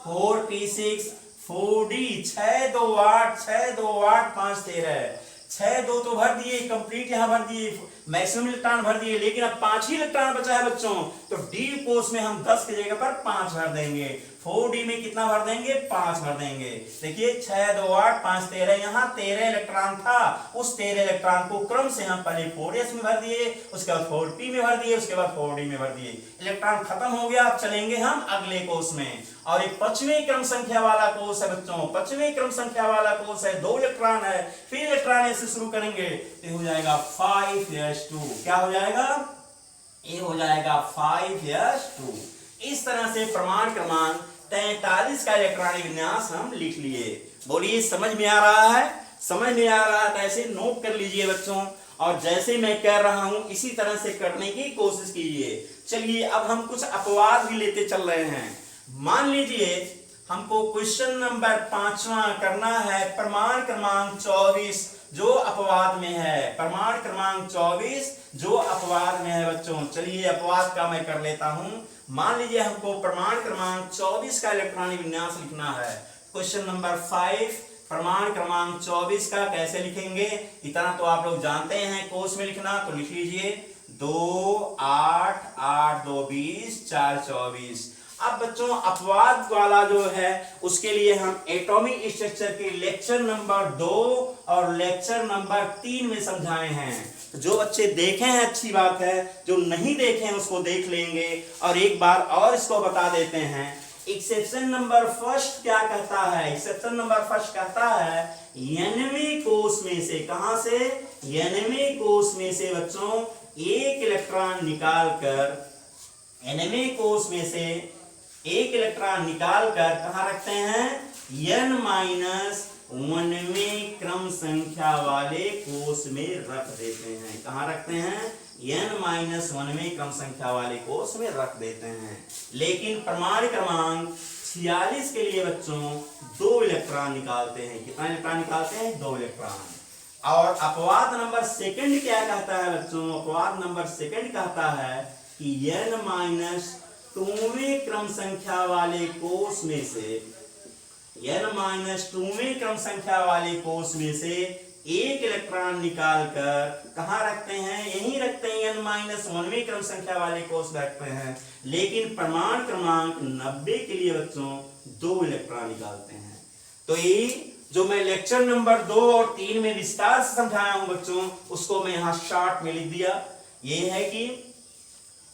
4p6 4d 6 2 8 6 2 8 5 13 6 2 तो भर दिए, कंप्लीट यहाँ भर दिए, मैक्सिमम इलेक्ट्रॉन भर दिए, लेकिन अब 5 ही इलेक्ट्रॉन बचा है बच्चों, तो डी कोष में हम 10 की जगह पर 5 भर देंगे। 4d में कितना भर देंगे, 5 भर देंगे। देखिए 6 2 8 5 13, यहाँ 13 इलेक्ट्रॉन था, उस 13 इलेक्ट्रॉन को क्रम से हम पहले 4s में भर दिए, उसके बाद 4p में भर दिए, उसके बाद 4d में भर दिए। इलेक्ट्रॉन खत्म हो गया। अब चलेंगे हम अगले कोष में, और एक 5वें क्रम संख्या वाला कोष है बच्चों। 5वें क्रम संख्या वाला कोष है, 2 इलेक्ट्रॉन है, फिर इलेक्ट्रॉन से शुरू करेंगे, तो हो जाएगा 5s2। क्या हो जाएगा, ये हो जाएगा 5s2। इस तरह से प्रमाण क्रमांक 43 का इलेक्ट्रॉनिक विन्यास हम लिख लिए। बोलिए समझ में आ रहा है, समझ में आ रहा है तो ऐसे नोट कर लीजिए बच्चों, और जैसे मैं कह रहा हूं इसी तरह से करने की कोशिश कीजिए। चलिए अब हम कुछ अपवाद भी लेते चल रहे हैं। मान लीजिए हमको क्वेश्चन नंबर 5वां करना है, प्रमाण क्रमांक 24 जो अपवाद में है। प्रमाण क्रमांक 24 जो अपवाद में है बच्चों। चलिए अपवाद का मैं कर लेता हूं। मान लीजिए हमको प्रमाण क्रमांक 24 का इलेक्ट्रॉनिक विन्यास लिखना है। क्वेश्चन नंबर 5 प्रमाण क्रमांक 24 का कैसे लिखेंगे, इतना तो आप लोग जानते हैं कोष में लिखना, तो लिख लीजिए 2 8 8 2 20 4 24। अब बच्चों अपवाद वाला जो है उसके लिए हम एटॉमिक स्ट्रक्चर के लेक्चर नंबर 2 और लेक्चर नंबर 3 में समझाए हैं। तो जो बच्चे देखे हैं अच्छी बात है, जो नहीं देखे हैं उसको देख लेंगे। और एक बार और इसको बता देते हैं, एक्सेप्शन नंबर फर्स्ट क्या कहता है, एक्सेप्शन नंबर फर्स्ट कहता है nवें कोष में से, कहां से, nवें कोष में से बच्चों एक इलेक्ट्रॉन निकालकर, nवें कोष में से एक इलेक्ट्रॉन निकालकर कहां रखते हैं, n-1वें क्रम संख्या वाले कोष में रख देते हैं। कहां रखते हैं, n-1वें क्रम संख्या वाले कोष में रख देते हैं। लेकिन प्रमाण क्रमांक 46 के लिए बच्चों 2 इलेक्ट्रॉन निकालते हैं। कितना इलेक्ट्रॉन निकालते हैं, 2 इलेक्ट्रॉन। और अपवाद नंबर सेकंड क्या कहता है बच्चों, अपवाद नंबर सेकंड कहता है कि n-2वें क्रम संख्या वाले कोष में से, n-2वें क्रम संख्या वाले कोष में से एक इलेक्ट्रॉन निकालकर कहां रखते हैं, यहीं रखते हैं, n-1वें क्रम संख्या वाले कोष रखते हैं। लेकिन प्रमाण क्रमांक 90 के लिए बच्चों 2 इलेक्ट्रॉन निकालते हैं। तो ये जो मैं लेक्चर नंबर 2 और 3 में विस्तार से समझाया हूं बच्चों, उसको मैं यहां शॉर्ट में लिख दिया। ये है कि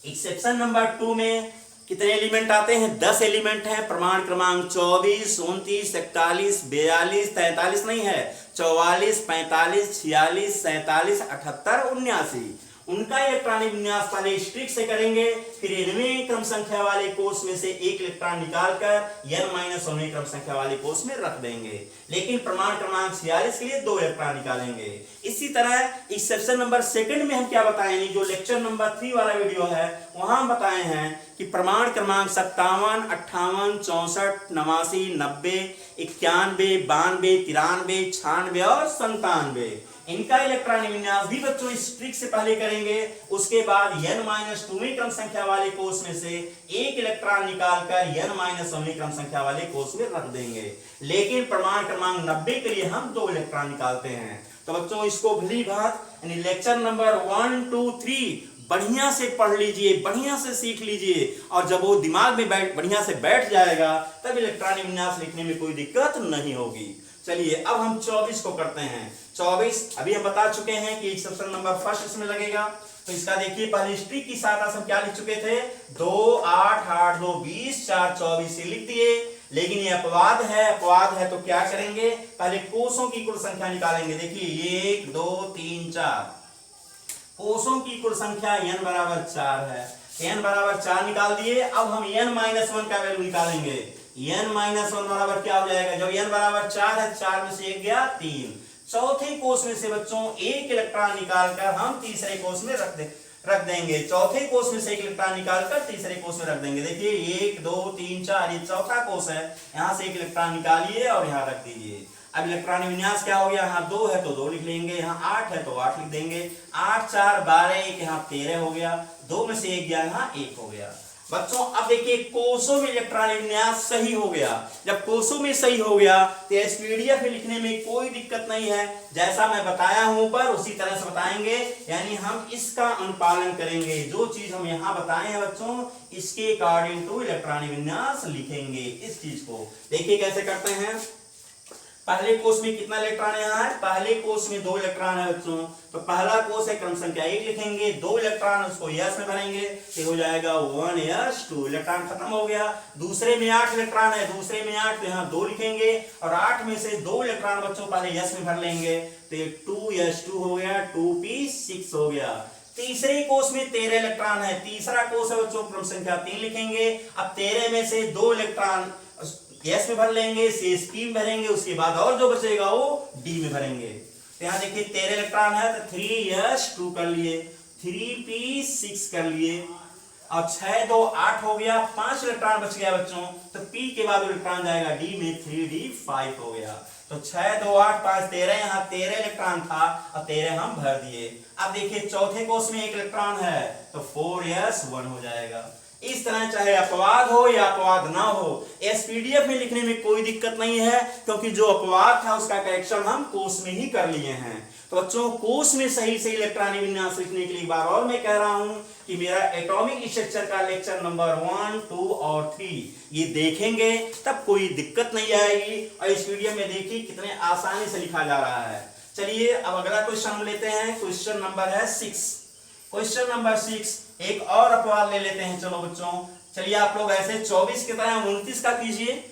एक्सेप्शन नंबर 2 में कितने एलिमेंट आते हैं, 10 एलिमेंट हैं। प्रमाण क्रमांक 24 29 41 42 43 नहीं है, 44 45 46 47 78 79। उनका इलेक्ट्रॉनिक विन्यास पहले स्ट्रिक्ट से करेंगे, फिर nवें क्रम संख्या वाले कोष में से एक इलेक्ट्रॉन निकालकर n-1वें क्रम संख्या वाले कोष में रख देंगे। लेकिन प्रमाण क्रमांक 46 के लिए 2 इलेक्ट्रॉन निकालेंगे। इसी तरह एक्सेप्शन नंबर सेकंड में हम क्या बताएं, जो लेक्चर नंबर 3 वाला वीडियो है वहां हम बताए हैं कि प्रमाण क्रमांक 57 58 64 89 90 91 92 93 96 और 97 इनका इलेक्ट्रॉनिक विन्यास भी बच्चों इस ट्रिक से पहले करेंगे। उसके बाद n-2वें क्रम संख्या वाले कोष में से एक इलेक्ट्रॉन निकालकर n-1वें क्रम संख्या वाले कोष में रख देंगे। लेकिन प्रमाण क्रमांक 90 के लिए हम 2 इलेक्ट्रॉन निकालते हैं। तो बच्चों इसको भली बात यानी लेक्चर नंबर 1 2 3 बढ़िया से पढ़ लीजिए, बढ़िया से सीख लीजिए, और जब वो दिमाग में बढ़िया से बैठ जाएगा तब इलेक्ट्रॉनिक विन्यास लिखने में कोई दिक्कत नहीं होगी। चलिए अब हम 24 को करते हैं। 24 अभी हम बता चुके हैं कि एक्सेप्शन नंबर फर्स्ट इसमें लगेगा। तो इसका देखिए पहले स्ट्रिक की सहायता से हम क्या लिख चुके थे, 2 8 8 2 20 4 24 से लिख दिए। लेकिन ये अपवाद है, अपवाद है तो क्या करेंगे, पहले कोषों की कुल संख्या निकालेंगे। देखिए 1 2 3 4 कोषों की कुल संख्या n बराबर 4 है, n बराबर 4 निकाल दिए। अब हम n-1 का वैल्यू निकालेंगे। n-1 बराबर क्या हो जाएगा, जब n बराबर 4 है, 4 में से 1 गया 3। चौथे कोष में से बच्चों एक इलेक्ट्रॉन निकालकर हम तीसरे कोष में रख देंगे। चौथे कोष में से एक इलेक्ट्रॉन निकालकर तीसरे कोष में रख देंगे। देखिए 1 2 3 4 ये चौथा कोष है, यहाँ से एक इलेक्ट्रॉन निकालिए और यहाँ रख दीजिए। अब इलेक्ट्रॉनिक विन्यास क्या हो गया, यहाँ 2 है तो 2 लिख लेंगे, यहाँ 8 है तो 8 लिख देंगे। 8 4 12 1 यहाँ 13 हो गया, 2 में से 1 गया, यहाँ 1 हो गया। बच्चों अब देखिए कोषों में इलेक्ट्रॉनिक विन्यास सही हो गया। जब कोषों में सही हो गया तो इस पीडीएफ में लिखने में कोई दिक्कत नहीं है। जैसा मैं बताया हूं ऊपर उसी तरह से बताएंगे, यानी हम इसका अनुपालन करेंगे। जो चीज हम यहाँ बताए हैं बच्चों, इसके अकॉर्डिंग टू इलेक्ट्रॉनिक विन्यास लिखेंगे इस चीज को। देखिए कैसे करते हैं। पहले कोष में कितना इलेक्ट्रॉन यहाँ है, पहले कोष में 2 इलेक्ट्रॉन है बच्चों। तो पहला कोष है क्रम संख्या 1 लिखेंगे, 2 इलेक्ट्रॉन उसको यस में भरेंगे, ये हो जाएगा 1s2, इलेक्ट्रॉन खत्म हो गया। दूसरे में 8 इलेक्ट्रॉन है, दूसरे में 8 तो यहाँ 2 लिखेंगे, और 8 में से 2 इलेक्ट्रॉन बच्चों पहले यस में भर लेंगे, तो ये 2s2 हो गया, 2p6 हो गया। तीसरे कोष में 13 इलेक्ट्रॉन है, तीसरा कोष है बच्चों क्रम संख्या 3 लिखेंगे। अब 13 में से 2 इलेक्ट्रॉन यस में भर लेंगे, शेष p में भरेंगे, उसके बाद और जो बचेगा वो d में भरेंगे। तो यहाँ देखिए 13 इलेक्ट्रॉन है तो 3s2 कर लिए, 3p6 कर लिए, और 6 2 8 हो गया, 5 इलेक्ट्रॉन बच गया बच्चों। तो p के बाद इलेक्ट्रॉन जाएगा d में, 3d5 हो गया। तो 6 2 8 5 13, यहाँ 13 इलेक्ट्रॉन था और 13 हम भर दिए। अब देखिए चौथे कोष में 1 इलेक्ट्रॉन है तो 4s1 हो जाएगा। इस तरह चाहे अपवाद हो या अपवाद ना हो, एसपीडीएफ में लिखने में कोई दिक्कत नहीं है, क्योंकि जो अपवाद था उसका करेक्शन हम कोष में ही कर लिए हैं। तो बच्चों कोष में सही सही इलेक्ट्रॉनिक विन्यास लिखने के लिए एक बार और मैं कह रहा हूं कि मेरा एटॉमिक स्ट्रक्चर का लेक्चर नंबर 1, 2 और 3 ये देखेंगे तब कोई दिक्कत नहीं आएगी। और इस वीडियो में देखिए कितने आसानी से लिखा जा रहा है। चलिए अब अगला क्वेश्चन हम लेते हैं, क्वेश्चन नंबर है 6। क्वेश्चन नंबर 6 एक और अपवाद ले लेते हैं। चलो बच्चों, चलिए आप लोग ऐसे 24 की तरह 29 का कीजिए।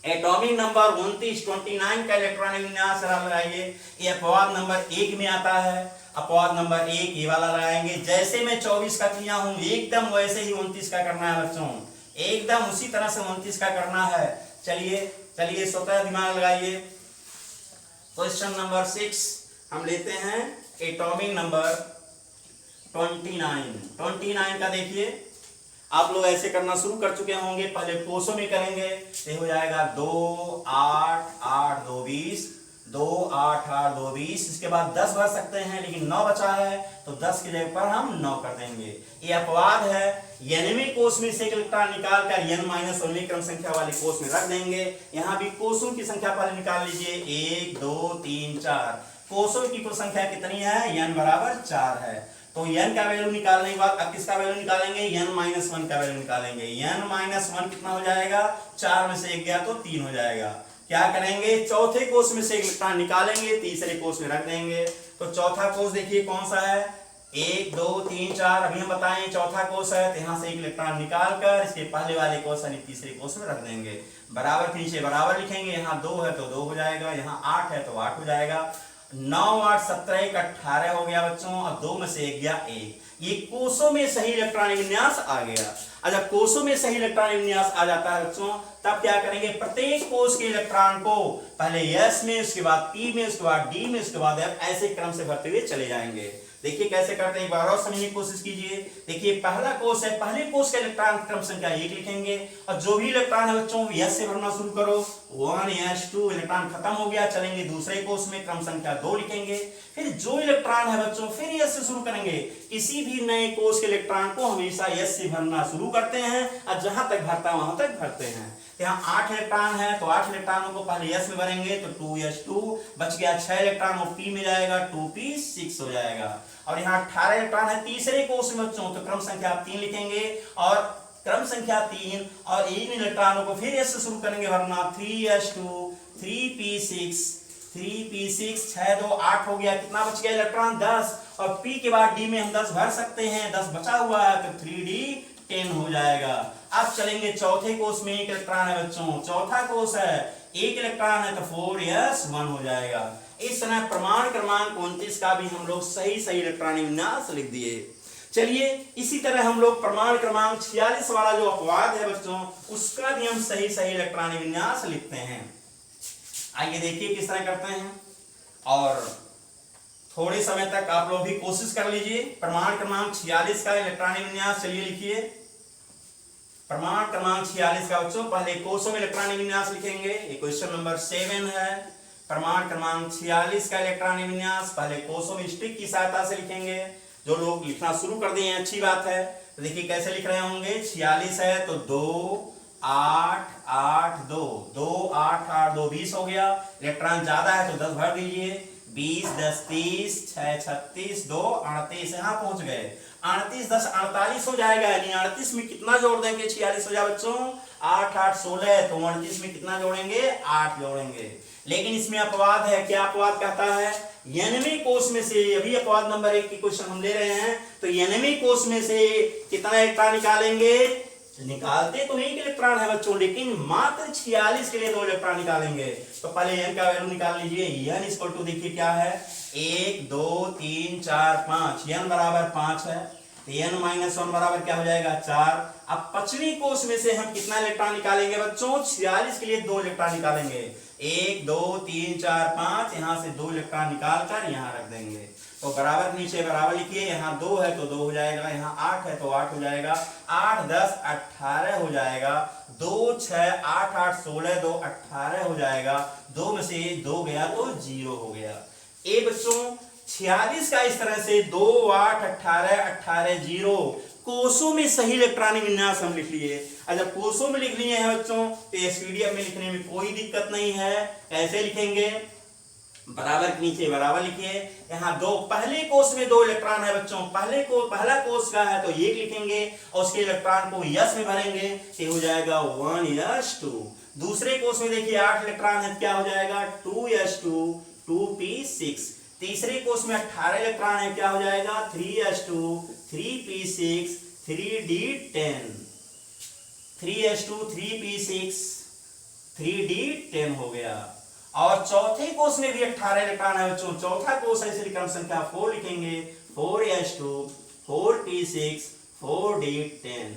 एटॉमिक नंबर 29 29 का इलेक्ट्रॉनिक विन्यास लगाइए। ये अपवाद नंबर 1 में आता है। अपवाद नंबर 1 ये वाला लगाएंगे। जैसे मैं 24 का किया हूं एकदम वैसे ही 29 का करना है बच्चों, एकदम उसी तरह से 29 का करना है। चलिए चलिए स्वतः दिमाग लगाइए। क्वेश्चन नंबर 6 हम लेते हैं एटॉमिक नंबर 29 का देखिए। आप लोग ऐसे करना शुरू कर चुके होंगे, पहले कोसों में करेंगे तो हो जाएगा 2 8 8 2 20, 2 8 8 2 20। इसके बाद 10 भर सकते हैं लेकिन 9 बचा है तो 10 की जगह पर हम 9 कर देंगे। ये अपवाद है। n वें कोष में से एक इलेक्ट्रॉन निकाल कर n-1वें क्रम संख्या वाले कोष में रख देंगे। यहाँ भी कोषों की संख्या पहले निकाल लीजिए, 1 2 3 4। कोषों की कुल संख्या कितनी है? n बराबर 4 है। तो n का वैल्यू निकालने के बाद अब किसका वैल्यू निकालेंगे? n-1 का वैल्यू निकालेंगे। n-1 कितना हो जाएगा? 4 में से 1 गया तो 3 हो जाएगा। क्या करेंगे? चौथे कोष में से एक इलेक्ट्रॉन निकालेंगे, तीसरे कोष में रख देंगे। तो चौथा कोष देखिए कौन सा है? 1 2 3 4। अभी हम बताएं चौथा कोष है तो यहाँ से एक इलेक्ट्रॉन निकाल कर इसके पहले वाले कोष यानी तीसरे कोष में रख देंगे। बराबर के नीचे बराबर लिखेंगे। यहाँ 2 है तो 2 हो जाएगा, यहाँ 8 है तो 8 हो जाएगा। 9 8 17 1 18 हो गया बच्चों। अब 2 में से 1 गया 1। ये कोषों में सही इलेक्ट्रॉनिक विन्यास आ गया। जब कोषों में सही इलेक्ट्रॉनिक विन्यास आ जाता है बच्चों तब क्या करेंगे? प्रत्येक कोष के इलेक्ट्रॉन को पहले S में, उसके बाद P में, उसके बाद D में, उसके बाद F, ऐसे क्रम से भरते हुए चले जाएंगे। देखिए कैसे करते हैं, एक बार और समझने की कोशिश कीजिए। देखिए पहला कोष है, पहले कोष का इलेक्ट्रॉन क्रम संख्या 1 लिखेंगे और जो भी इलेक्ट्रॉन है बच्चों S से भरना शुरू करो। 1s2 इलेक्ट्रॉन खत्म हो गया, चलेंगे दूसरे कोष में, क्रम संख्या 2 लिखेंगे। फिर जो इलेक्ट्रॉन है बच्चों फिर S से शुरू करेंगे। किसी भी नए कोष के इलेक्ट्रॉन को हमेशा S से भरना शुरू करते हैं और जहां तक भरता है वहां तक भरते हैं। यहाँ 8 इलेक्ट्रॉन है तो 8 इलेक्ट्रॉनों को पहले S में भरेंगे तो 2s2 बच गया। 6 इलेक्ट्रॉन वो P में जाएगा, 2p6 हो जाएगा। और यहाँ 18 इलेक्ट्रॉन है तीसरे कोष में बच्चों, तो क्रम संख्या 3 लिखेंगे और क्रम संख्या 3 और इन इलेक्ट्रॉनों को फिर S से शुरू करेंगे भरना। 3s2 3p6 3p6 6 2 8 हो गया। कितना बच गया इलेक्ट्रॉन? 10। और P के बाद D में हम 10 भर सकते हैं, 10 बचा हुआ है तो 3d 10 हो जाएगा। अब चलेंगे चौथे कोष में, एक इलेक्ट्रॉन है बच्चों, चौथा कोष है, एक इलेक्ट्रॉन है तो 4s1 हो जाएगा। इस तरह प्रमाण क्रमांक 29 का भी हम लोग सही सही इलेक्ट्रॉनिक विन्यास लिख दिए। चलिए इसी तरह हम लोग प्रमाण क्रमांक 46 वाला जो अपवाद है बच्चों उसका भी हम सही सही इलेक्ट्रॉनिक विन्यास लिखते हैं। आइए देखिए किस तरह करते हैं और थोड़े समय तक आप लोग भी कोशिश कर लीजिए। प्रमाण क्रमांक 46 का इलेक्ट्रॉनिक विन्यास चलिए लिखिए। प्रमाण क्रमांक 46 का बच्चों पहले कोषों में इलेक्ट्रॉनिक विन्यास लिखेंगे। ये क्वेश्चन नंबर 7 है। प्रमाण क्रमांक 46 का इलेक्ट्रॉनिक विन्यास पहले कोषों में स्टिक की सहायता से लिखेंगे। जो लोग लिखना शुरू कर दिए हैं अच्छी बात है। तो देखिए कैसे लिख रहे होंगे। 46 है तो 2 8 8 2 2 8 8 2 20 हो गया। इलेक्ट्रॉन ज्यादा है तो 10 भर दीजिए। 20 10 30 6 36 2 38 यहाँ पहुंच गए। 38 10 48 हो जाएगा। यानी 38 में कितना जोड़ देंगे? 46 हो जाए बच्चों। 8 8 16 तो 38 में कितना जोड़ेंगे? 8 जोड़ेंगे। लेकिन इसमें अपवाद है। क्या अपवाद कहता है? n-वें कोष में से, अभी अपवाद नंबर 1 की क्वेश्चन हम ले रहे हैं, तो n-वें कोष में से कितना इलेक्ट्रॉन निकालेंगे? निकालते तो एक इलेक्ट्रॉन है बच्चों लेकिन मात्र 46 के लिए 2 इलेक्ट्रॉन निकालेंगे। तो पहले n का वैल्यू निकाल लीजिए। n इक्वल टू देखिए क्या है? 1 2 3 4 5। n बराबर 5 है तो n-1 बराबर क्या हो जाएगा? 4। अब 5वीं कोष में से हम कितना इलेक्ट्रॉन निकालेंगे बच्चों? 46 के लिए 2 इलेक्ट्रॉन निकालेंगे। 1 2 3 4 5। यहाँ से 2 इलेक्ट्रॉन निकाल कर यहाँ रख देंगे। तो बराबर नीचे बराबर लिखिए। यहाँ 2 है तो 2 हो जाएगा, यहाँ 8 है तो 8 हो जाएगा। 8 10 18 हो जाएगा। 2 6 8 8 16 2 18 हो जाएगा। 2 में से 2 गया तो 0 हो गया। ए बच्चों 46 का इस तरह से 2 8 18 18 0 कोषों में सही इलेक्ट्रॉनिक विन्यास हम लिख लिए। जब कोषों में लिख लिए हैं बच्चों तो एसपीडीएफ में लिखने में कोई दिक्कत नहीं है। कैसे लिखेंगे, बराबर के नीचे बराबर लिखिए। यहाँ दो, पहले कोष में 2 इलेक्ट्रॉन है बच्चों, पहला कोष का है तो 1 लिखेंगे और उसके इलेक्ट्रॉन को यस में भरेंगे तो हो जाएगा 1s2। दूसरे कोष में देखिए 8 इलेक्ट्रॉन है, क्या हो जाएगा 2s2 2p6। तीसरे कोष में 18 इलेक्ट्रॉन है, क्या हो जाएगा 3s2 3p6 3d10। 3s2 3p6 3d10 हो गया। और चौथे कोष में भी 18 इलेक्ट्रॉन है बच्चों, चौथा कोष है इसलिए क्रम संख्या 4 लिखेंगे 4s2 4p6 4d10।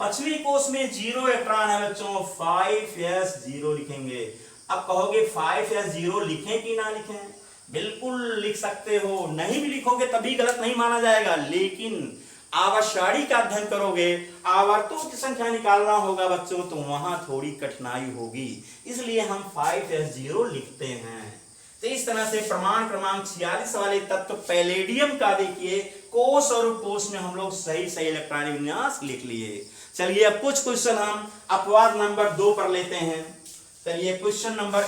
पांचवें कोष में 0 इलेक्ट्रॉन है बच्चों, 5s0 लिखेंगे। अब कहोगे 5s0 लिखें कि ना लिखें, बिल्कुल लिख सकते हो, नहीं भी लिखोगे तभी गलत नहीं माना जाएगा, लेकिन आवर्तसारणी का अध्ययन करोगे, आवर्तों की संख्या निकालना होगा बच्चों, तो वहां थोड़ी कठिनाई होगी, इसलिए हम 5s0 लिखते हैं। तो इस तरह से प्रमाण क्रमांक 46 वाले तत्व पैलेडियम का देखिए कोष और उपकोष में हम लोग सही सही इलेक्ट्रॉनिक विन्यास लिख लिए। चलिए अब कुछ क्वेश्चन हम अपवाद नंबर 2 पर लेते हैं। चलिए क्वेश्चन नंबर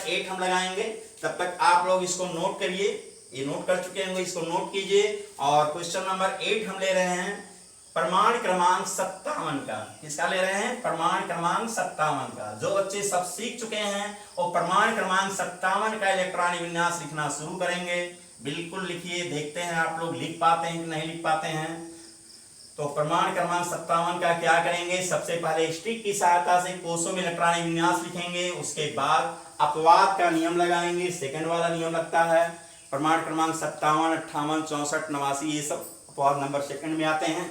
8 हम लगाएंगे, तब तक आप लोग इसको नोट करिए, ये नोट कर चुके होंगे, इसको नोट कीजिए। और क्वेश्चन नंबर 8 हम ले रहे हैं प्रमाण क्रमांक 57 का। किसका ले रहे हैं, प्रमाण क्रमांक 57 का। जो बच्चे सब सीख चुके हैं वो प्रमाण क्रमांक 57 का इलेक्ट्रॉनिक विन्यास लिखना शुरू करेंगे। बिल्कुल लिखिए, देखते हैं आप लोग लिख पाते हैं कि नहीं लिख पाते हैं। तो प्रमाण क्रमांक 57 का क्या करेंगे, सबसे पहले स्टिक की सहायता से कोषों में इलेक्ट्रॉनिक विन्यास लिखेंगे, उसके बाद अपवाद का नियम लगाएंगे, सेकंड वाला नियम लगता है। प्रमाण क्रमांक 57 58 64 89 ये सब अपवाद नंबर सेकंड में आते हैं।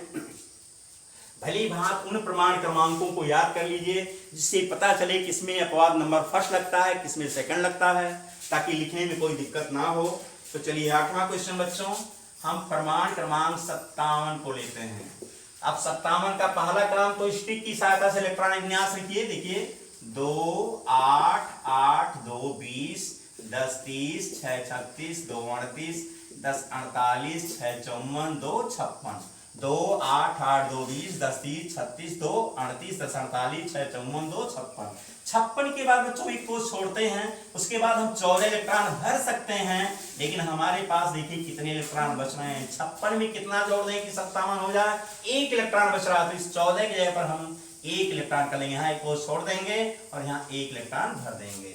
भली भांत उन प्रमाण क्रमांकों को याद कर लीजिए जिससे पता चले किसमें अपवाद नंबर फर्स्ट लगता है, किसमें सेकंड लगता है, ताकि लिखने में कोई दिक्कत ना हो। तो चलिए 8वां क्वेश्चन बच्चों, हम प्रमाण क्रमांक 57 को लेते हैं। अब 57 का पहला क्रम तो स्टिक की सहायता से इलेक्ट्रॉनिक विन्यास लिखिए। देखिए 2 8 8 2 20 10 30 6 36 2 38 10 48 6 54 2 56 2 8 8 2 20 10 30 36 2 38 10 48 6 54 2 56। 56 के बाद बच्चों एक कोष छोड़ते हैं, उसके बाद हम 14 इलेक्ट्रॉन भर सकते हैं, लेकिन हमारे पास देखिए कितने इलेक्ट्रॉन बच रहे हैं। 56 में कितना जोड़ दें कि 57 हो जाए, 1 इलेक्ट्रॉन बच रहा है, तो इस 14 की जगह पर हम 1 इलेक्ट्रॉन कर लेंगे, यहाँ एक कोष छोड़ देंगे और यहाँ 1 इलेक्ट्रॉन भर देंगे।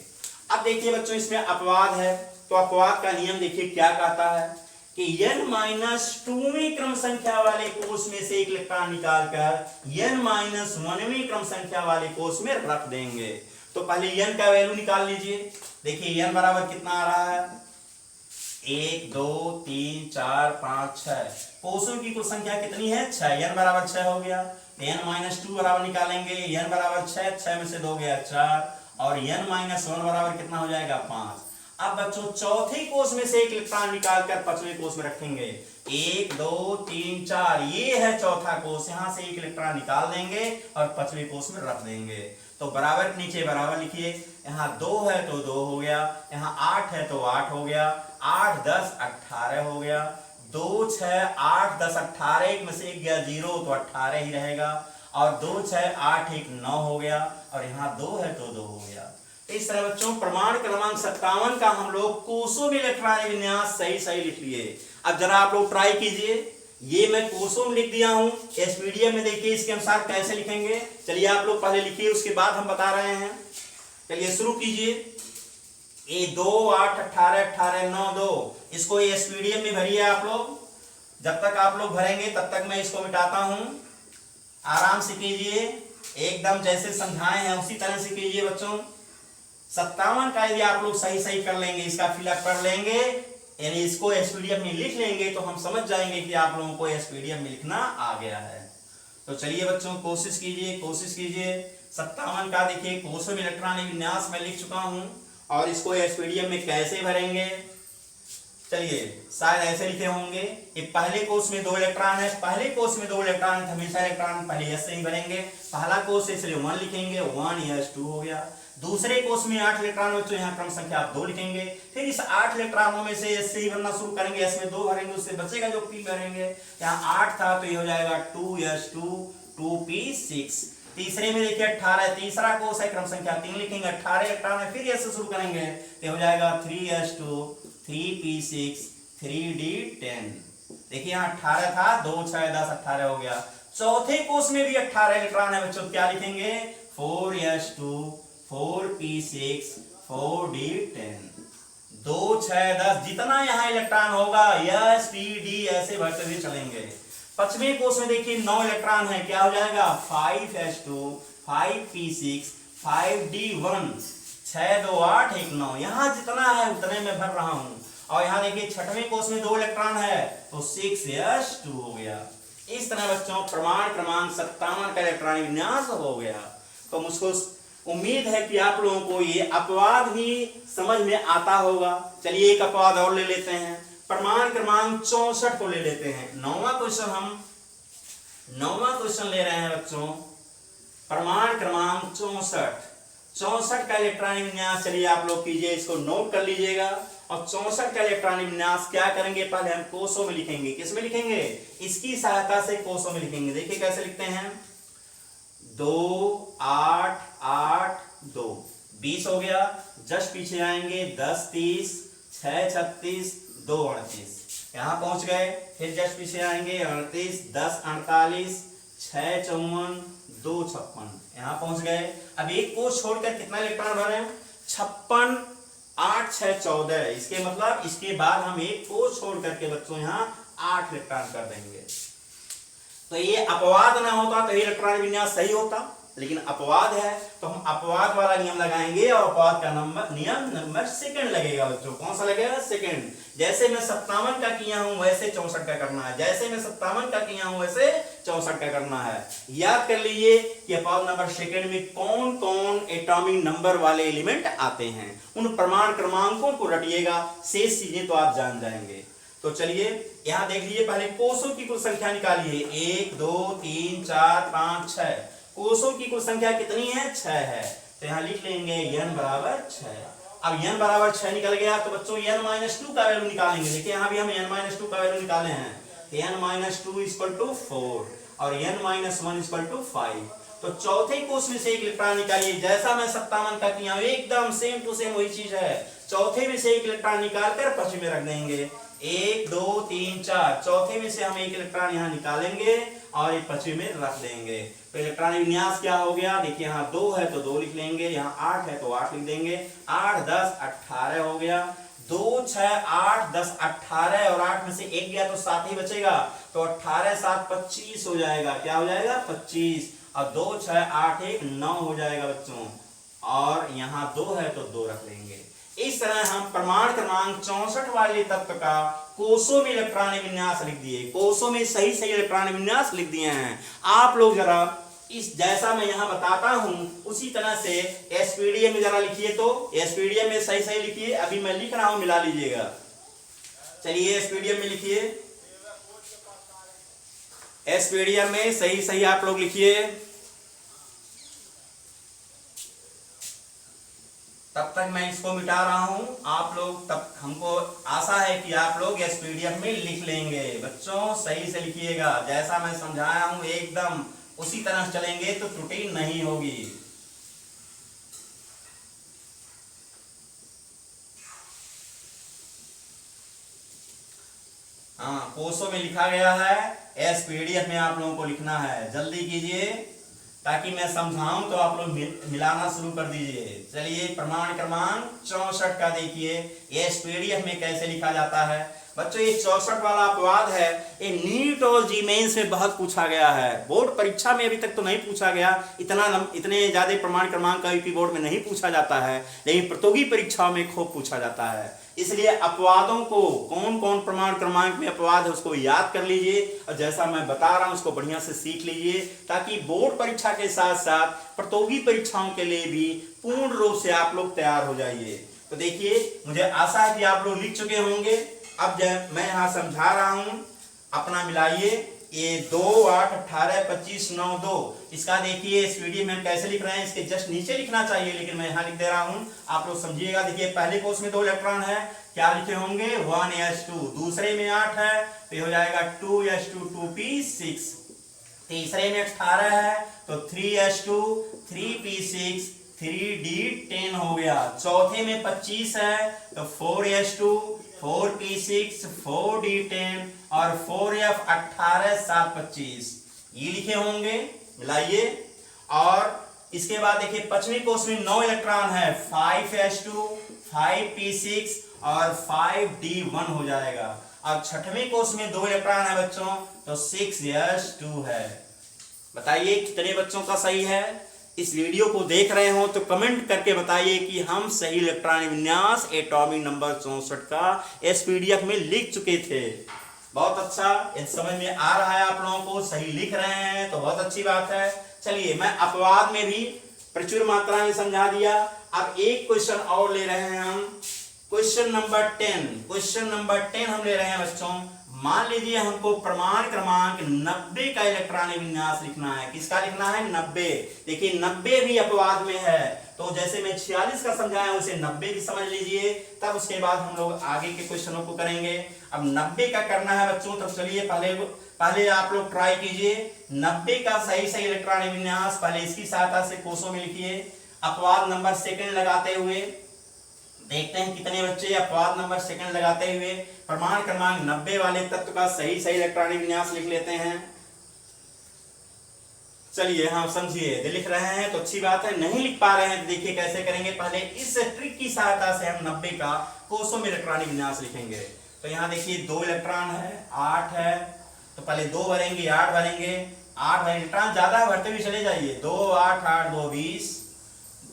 अब देखिए बच्चों इसमें अपवाद है, तो अपवाद का नियम देखिए क्या कहता है कि n-2वें क्रम संख्या वाले कोष में से 1 इलेक्ट्रॉन निकालकर n-1वें क्रम संख्या वाले कोष में रख देंगे। तो पहले n का वैल्यू निकाल लीजिए। देखिए n बराबर कितना आ रहा है, 1 2 3 4 5 6। कोषों की कुल संख्या कितनी है, 6, n बराबर 6 हो गया। n-2 बराबर निकालेंगे, n बराबर 6, 6 में से 2 गया 4 और n-1 बराबर कितना हो जाएगा 5। अब बच्चों चौथे कोष में से 1 इलेक्ट्रॉन निकालकर पांचवें कोष में रखेंगे। 1 2 3 4 ये है चौथा कोष, यहां से 1 इलेक्ट्रॉन निकाल देंगे और पांचवें कोष में रख देंगे। तो बराबर के नीचे बराबर लिखिए, यहाँ 2 है तो 2 हो गया, यहाँ 8 है तो 8 हो गया, 8 10 18 हो गया, 2 6 8 10 18, एक में से 1 गया 0 तो 18 ही रहेगा, और 2 6 8 1 9 हो गया, और यहाँ 2 है तो 2 हो गया। इस तरह बच्चों प्रमाण क्रमांक 57 का हम लोग कोषों में इलेक्ट्रॉनिक विन्यास सही सही लिख लिए। अब जरा आप लोग ट्राई कीजिए, ये मैं कोषों में लिख दिया हूं, एसपीडीएफ में देखिए इसके अनुसार कैसे लिखेंगे। चलिए आप लोग पहले लिखिए, उसके बाद हम बता रहे हैं। चलिए शुरू कीजिए। ये 2 8 18 18 9 2, इसको एसपीडीएफ में भरिए आप लोग। जब तक आप लोग भरेंगे तब तक मैं इसको मिटाता हूं, आराम से कीजिए, एकदम जैसे समझाए हैं उसी तरह से कीजिए बच्चों। 57 का यदि आप लोग सही सही कर लेंगे, इसका फिलअप कर लेंगे, यानी इसको एसपीडीएफ में लिख लेंगे, तो हम समझ जाएंगे कि आप लोगों को एसपीडीएफ में लिखना आ गया है। तो चलिए बच्चों कोशिश कीजिए 57 का देखिए कोषों में इलेक्ट्रॉनिक विन्यास में लिख चुका हूं, और इसको एसपीडीएफ में कैसे भरेंगे। चलिए शायद ऐसे लिखे होंगे, ये पहले कोष में 2 इलेक्ट्रॉन है, पहले कोष में 2 इलेक्ट्रॉन है, हमेशा इलेक्ट्रॉन पहले एस से ही भरेंगे। पहला कोष है इसलिए 1 लिखेंगे, 1s2 हो गया। दूसरे कोष में 8 इलेक्ट्रॉन बच्चों यहाँ क्रम संख्या आप 2 लिखेंगे। फिर इस 8 इलेक्ट्रॉनों में से एस से ही भरना शुरू करेंगे, एस में 2 भरेंगे, उससे बचेगा जो पी भरेंगे। यहाँ 8 था तो ये हो जाएगा 2s2 2p6। तीसरे में देखिए 18, तीसरा कोष है, क्रम संख्या 3 लिखेंगे, 18 इलेक्ट्रॉन है, फिर एस से शुरू करेंगे तो हो जाएगा 3s2 3p6 3d10। देखिए यहाँ 18 था, 2 6 10 18 हो गया। चौथे कोष में भी 18 इलेक्ट्रॉन है बच्चों, क्या लिखेंगे 4s2 4p6 4d10। 2 6 10 जितना यहाँ इलेक्ट्रॉन होगा s p d ऐसे बढ़ते हुए चलेंगे। पांचवें कोष में देखिए 9 इलेक्ट्रॉन है, क्या हो जाएगा 5s2 5p6 5d1। 6 2 8 1 9, यहाँ जितना है उतने में भर रहा हूं। और यहाँ देखिए छठवें कोष में 2 इलेक्ट्रॉन है तो 6s2 हो गया। इस तरह बच्चों प्रमाण क्रमांक 57 का इलेक्ट्रॉनिक विन्यास हो गया। तो मुझको उम्मीद है कि आप लोगों को ये अपवाद भी समझ में आता होगा। चलिए एक अपवाद और ले लेते हैं, प्रमाण क्रमांक 64 को ले लेते हैं। नौवां क्वेश्चन ले रहे हैं बच्चों, प्रमाण क्रमांक 64 का इलेक्ट्रॉनिक विन्यास। चलिए आप लोग कीजिए, इसको नोट कर लीजिएगा। और 64 का इलेक्ट्रॉनिक विन्यास क्या करेंगे, पहले हम कोषों में लिखेंगे। किसमें लिखेंगे, इसकी सहायता से कोषों में लिखेंगे। देखिए कैसे लिखते हैं, 2 8 8 2 20 हो गया। जस्ट पीछे आएंगे 10 30 6 36 2 38, यहां पहुंच गए। फिर जस्ट पीछे आएंगे 38 10 48 6 54 2 56, यहां पहुंच गए। अब एक कोष छोड़कर कितना इलेक्ट्रॉन भरे, 56 8 6 14। इसके मतलब इसके बाद हम एक कोष छोड़ करके बच्चों यहाँ 8 इलेक्ट्रॉन कर देंगे। तो ये अपवाद ना होता तो इलेक्ट्रॉनिक विन्यास सही होता, लेकिन अपवाद है तो हम अपवाद वाला नियम लगाएंगे। और अपवाद का नियम नंबर सेकंड लगेगा बच्चों। कौन सा लगेगा, सेकंड। जैसे मैं 57 का किया हूं वैसे 64 का करना है, जैसे मैं 57 का किया हूं वैसे 64 का करना है। याद कर लीजिए कि अपवाद नंबर सेकंड में कौन कौन एटॉमिक नंबर वाले एलिमेंट आते हैं, उन प्रमाण क्रमांकों को रटिएगा, शेष चीजें तो आप जान जाएंगे। तो चलिए यहां देख लीजिए, पहले कोषों की कुल संख्या निकालिए। 1 2 3 4 5 6, कोषों की कुल संख्या कितनी है, 6 है। तो यहां लिख लेंगे n बराबर 6। अब n बराबर 6 निकल गया तो बच्चों n-2 का वैल्यू निकालेंगे। देखिए यहां भी हम n-2 का वैल्यू निकाले हैं, n-2 = 4 और n-1 = 5। तो चौथे कोष में से एक इलेक्ट्रॉन निकालिए। जैसा मैं 57 का किया एकदम सेम टू सेम वही चीज है। चौथे में से एक इलेक्ट्रॉन निकालकर पांचवें में रख देंगे। 1 2 3 4, चौथे में से हम एक इलेक्ट्रॉन यहाँ निकालेंगे और एक पांचवें में रख देंगे। तो इलेक्ट्रॉनिक विन्यास क्या हो गया, देखिए यहाँ 2 है तो 2 लिख लेंगे, यहाँ 8 है तो 8 लिख देंगे। 8 10 18 हो गया। 2 6 8 10 18 और 8 में से 1 गया तो 7 ही बचेगा। तो 18 7 25 हो जाएगा। क्या हो जाएगा, 25। और 2 6 8 1 9 हो जाएगा बच्चों। और यहाँ 2 है तो 2 रख लेंगे। इस तरह हम प्रमाण क्रमांक 64 वाले तत्व का कोषों में इलेक्ट्रॉनिक विन्यास लिख दिए। कोषों में सही इलेक्ट्रॉनिक विन्यास लिख दिए हैं। आप लोग जरा इस जैसा मैं यहाँ बताता हूं उसी तरह से एसपीडीएम में जरा लिखिए। तो एसपीडीएम में सही लिखिए। अभी मैं लिख रहा हूं, मिला लीजिएगा। चलिए एसपीडीएम में लिखिए, एसपीडीएम में सही आप लोग लिखिए। तब तक मैं इसको मिटा रहा हूं, आप लोग तब हमको आशा है कि आप लोग एसपीडीएम में लिख लेंगे। बच्चों सही से लिखिएगा, जैसा मैं समझाया हूं एकदम उसी तरह चलेंगे तो त्रुटि नहीं होगी। हाँ, कोषों में लिखा गया है, एसपीडीएफ में आप लोगों को लिखना है। जल्दी कीजिए ताकि मैं समझाऊं तो आप लोग मिलाना शुरू कर दीजिए। चलिए प्रमाण क्रमांक 64 का देखिए एसपीडीएफ में कैसे लिखा जाता है। बच्चों ये 64 वाला अपवाद है, ये नीट और जी मेंस में बहुत पूछा गया है। बोर्ड परीक्षा में अभी तक तो नहीं पूछा गया, इतने ज्यादा प्रमाण क्रमांक का यूपी बोर्ड में नहीं पूछा जाता है, लेकिन प्रतियोगी परीक्षाओं में खूब पूछा जाता है। इसलिए अपवादों को, कौन कौन प्रमाण क्रमांक में अपवाद है उसको याद कर लीजिए और जैसा मैं बता रहा हूं उसको बढ़िया से सीख लीजिए, ताकि बोर्ड परीक्षा के साथ साथ प्रतियोगी परीक्षाओं के लिए भी पूर्ण रूप से आप लोग तैयार हो जाइए। तो देखिए मुझे आशा है कि आप लोग लिख चुके होंगे। अब मैं यहां समझा रहा हूं, अपना मिलाइए। ये 2 8 18 25 9 2। इसका देखिए इस वीडियो में हम कैसे लिख रहे हैं, इसके जस्ट नीचे लिखना चाहिए लेकिन मैं यहाँ लिख दे रहा हूँ, आप लोग समझिएगा। देखिए पहले कोष में 2 इलेक्ट्रॉन है, क्या लिखे होंगे 1s2। दूसरे में 8 है तो ये हो जाएगा 2s2 2p6। तीसरे में 18 है तो 3s2 3p6 3d10 हो गया। चौथे में 25 है तो 4s2 4p6 4d10 और 4f 18 7 25 ये लिखे होंगे, मिलाइए। और इसके बाद देखिए पांचवें कोष में 9 इलेक्ट्रॉन है, 5s2 5p6 और 5d1 हो जाएगा। अब छठवें कोष में 2 इलेक्ट्रॉन है बच्चों तो 6s2 है। बताइए कितने बच्चों का सही है। इस वीडियो को देख रहे हो तो कमेंट करके बताइए कि हम सही इलेक्ट्रॉनिक विन्यास एटॉमिक नंबर 64 का इस पीडीएफ में लिख चुके थे। बहुत अच्छा, इस समझ में आ रहा है आप लोगों को, सही लिख रहे हैं तो बहुत अच्छी बात है। चलिए मैं अपवाद में भी प्रचुर मात्रा में समझा दिया। अब एक क्वेश्चन और ले रहे हैं हम, क्वेश्चन नंबर 10। क्वेश्चन नंबर 10 हम ले रहे हैं बच्चों। मान लीजिए हमको प्रमाण क्रमांक 90 का इलेक्ट्रॉनिक विन्यास लिखना है। किसका लिखना है 90। देखिए 90 भी अपवाद में है, तो जैसे मैं 46 का समझाया उसे 90 भी समझ लीजिए, तब उसके बाद हम लोग आगे के क्वेश्चनों को करेंगे। अब 90 का करना है बच्चों, तब चलिए पहले आप लोग ट्राई कीजिए 90 का सही इलेक्ट्रॉनिक विन्यास। पहले इसकी सहायता से कोषों में लिखिए, अपवाद नंबर सेकंड लगाते हुए देखते हैं कितने बच्चे अपवाद नंबर सेकंड लगाते हुए प्रमाण क्रमांक 90 वाले तत्व का सही इलेक्ट्रॉनिक विन्यास लिख लेते हैं। चलिए हाँ समझिए, लिख रहे हैं तो अच्छी बात है, नहीं लिख पा रहे हैं तो देखिए कैसे करेंगे। पहले इस ट्रिक की सहायता से हम 90 का कोषों में इलेक्ट्रॉनिक विन्यास लिखेंगे। तो यहाँ देखिए 2 इलेक्ट्रॉन है, 8 है, तो पहले 2 भरेंगे 8 भरेंगे, 8 भरेंगे, इलेक्ट्रॉन ज्यादा भरते हुए चले जाइए। 2 8 8 2 20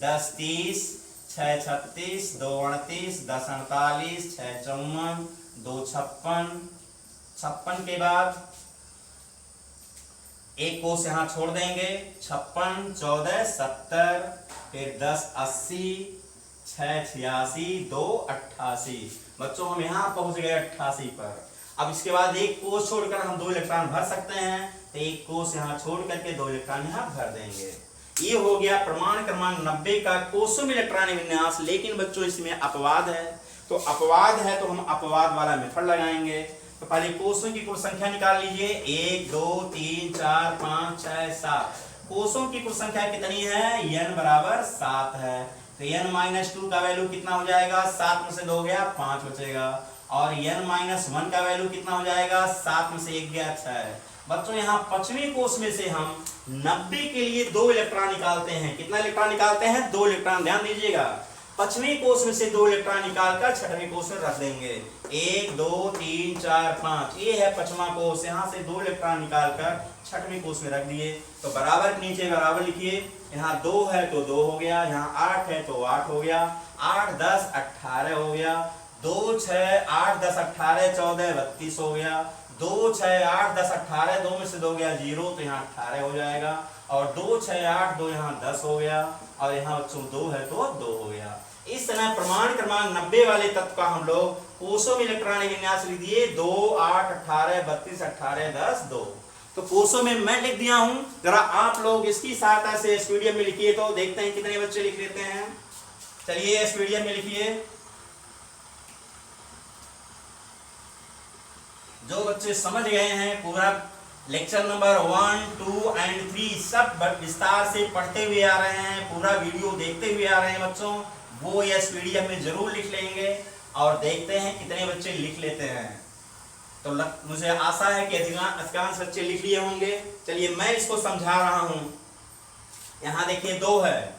10 30 6 36 2 38 10 48 6 54 2 56 56 के बाद एक कोष यहाँ छोड़ देंगे, 56 14 70 फिर 10 80 6 86 2 88। बच्चों हम यहाँ पहुंच गए 88 पर। अब इसके बाद एक कोष छोड़कर हम 2 इलेक्ट्रॉन भर सकते हैं, तो एक कोष यहाँ छोड़ करके 2 इलेक्ट्रॉन यहाँ भर देंगे। ये हो गया प्रमाण क्रमांक 90 का कोषों में इलेक्ट्रॉनिक विन्यास। लेकिन बच्चों इसमें अपवाद है, तो अपवाद है तो हम अपवाद वाला मेथड लगाएंगे। तो पहले कोषों की कुल संख्या निकाल लीजिए, 1 2 3 4 5 6 7। कोषों की कुल संख्या कितनी है, n बराबर 7 है। तो n-2 का वैल्यू कितना हो जाएगा, 7 में से 2 गया 5 बचेगा। और n-1 का वैल्यू कितना हो जाएगा, 7 में से 1 गया 6। बच्चों यहाँ पांचवें कोष में से हम 90 के लिए 2 इलेक्ट्रॉन निकालते हैं। कितना इलेक्ट्रॉन निकालते हैं, 2 इलेक्ट्रॉन। ध्यान दीजिएगा, पांचवें कोष में से 2 इलेक्ट्रॉन निकालकर छठवें कोष में रख देंगे। 1 2 3 4 5 ये है पांचवा कोष, यहाँ से 2 इलेक्ट्रॉन निकालकर छठवें कोष में रख दिए। तो बराबर के नीचे बराबर लिखिए, यहाँ 2 है तो 2 हो गया, यहाँ 8 है तो 8 हो गया, 8 10 18 हो गया, 2 6 8 10 18 14 32 हो गया, 2 6 8 10 18 2 में से 2 गया 0, तो यहाँ 18 हो जाएगा। और 2 6 8 2 यहाँ 10 हो गया, और यहाँ बच्चों 2 है तो 2 हो गया। इस तरह प्रमाण क्रमांक 90 वाले तत्व का हम लोग कोषों में इलेक्ट्रॉनिक विन्यास लिख दिए, 2 8 18 32 18 10 2। तो कोषों में मैं लिख दिया हूं, जरा आप लोग इसकी सहायता से इस पीडीएफ में लिखिए, तो देखते हैं कितने बच्चे लिख लेते हैं। चलिए इस पीडीएफ में लिखिए। जो बच्चे समझ गए हैं, पूरा लेक्चर नंबर 1 2 एंड 3 सब विस्तार से पढ़ते हुए आ रहे हैं, पूरा वीडियो देखते हुए आ रहे हैं बच्चों, वो इस पीडीएफ में जरूर लिख लेंगे। और देखते हैं कितने बच्चे लिख लेते हैं। तो मुझे आशा है कि अधिकांश बच्चे लिख लिए होंगे। चलिए मैं इसको समझा रहा हूं। यहाँ देखिए 2 है,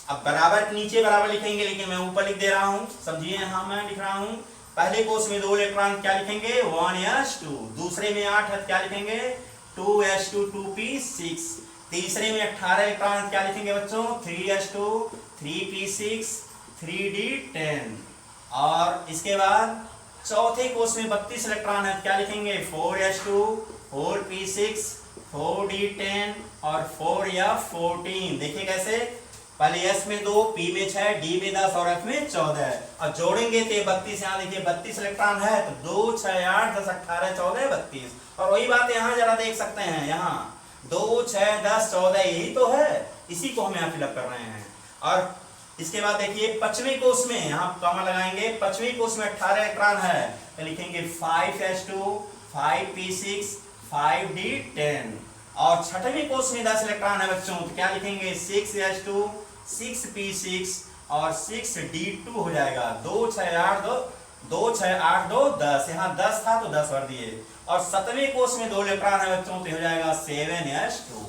अब बराबर के नीचे बराबर लिखेंगे, लेकिन मैं ऊपर लिख दे रहा हूं, समझिए। यहाँ मैं लिख रहा हूं, पहले कोष में 2 इलेक्ट्रॉन क्या लिखेंगे 1s2, दूसरे में 8 है क्या लिखेंगे 2s2 2p6, तीसरे में 18 इलेक्ट्रॉन क्या लिखेंगे बच्चों 3s2 3p6 3d10। और इसके बाद चौथे कोष में 32 इलेक्ट्रॉन है, क्या लिखेंगे 4s2 4p6 4d10 और 4f14। देखिए कैसे पहले एस में 2, पी में 6, डी में 10 और एफ में 14। और जोड़ेंगे तो 32, यहाँ देखिए 32 इलेक्ट्रॉन है, तो 2 6 8 10 18 14 32। और वही बात यहाँ जरा देख सकते हैं, यहाँ 2 6 10 14 यही तो है, इसी को हम यहाँ फिलअप कर रहे हैं। और इसके बाद देखिए पांचवें कोष में यहाँ कॉमा लगाएंगे, पांचवें कोष में 18 इलेक्ट्रॉन है, तो लिखेंगे 5s2 5p6 5d10। और छठवें कोष में 10 इलेक्ट्रॉन है बच्चों, तो क्या लिखेंगे 6s2 6p6 और 6d2 हो जाएगा। 2 6 8 2 10, यहाँ 10 था तो 10 भर दिए। और सतवें कोष में 2 इलेक्ट्रॉन है बच्चों, तो हो जाएगा 7s2।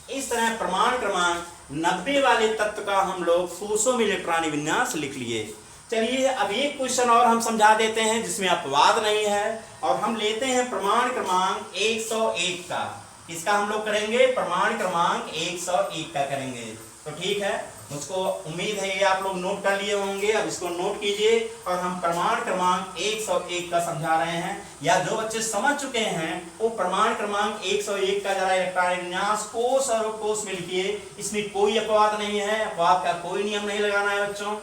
इस तरह प्रमाण क्रमांक 90 वाले तत्व का हम लोग कोषों में इलेक्ट्रॉनिक विन्यास लिख लिए। चलिए अब एक क्वेश्चन और हम समझा देते हैं जिसमें अपवाद नहीं है, और हम लेते हैं प्रमाण क्रमांक 101 का। इसका हम लोग करेंगे प्रमाण क्रमांक 101 का करेंगे। तो ठीक है, मुझको उम्मीद है ये आप लोग नोट कर लिए होंगे। अब इसको नोट कीजिए और हम प्रमाण क्रमांक 101 का समझा रहे हैं, या जो बच्चे समझ चुके हैं वो प्रमाण क्रमांक 101 का जरा इलेक्ट्रॉनिक विन्यास कोष और उपकोष में लिखिए। इसमें कोई अपवाद नहीं है, अपवाद का कोई नियम नहीं लगाना है बच्चों।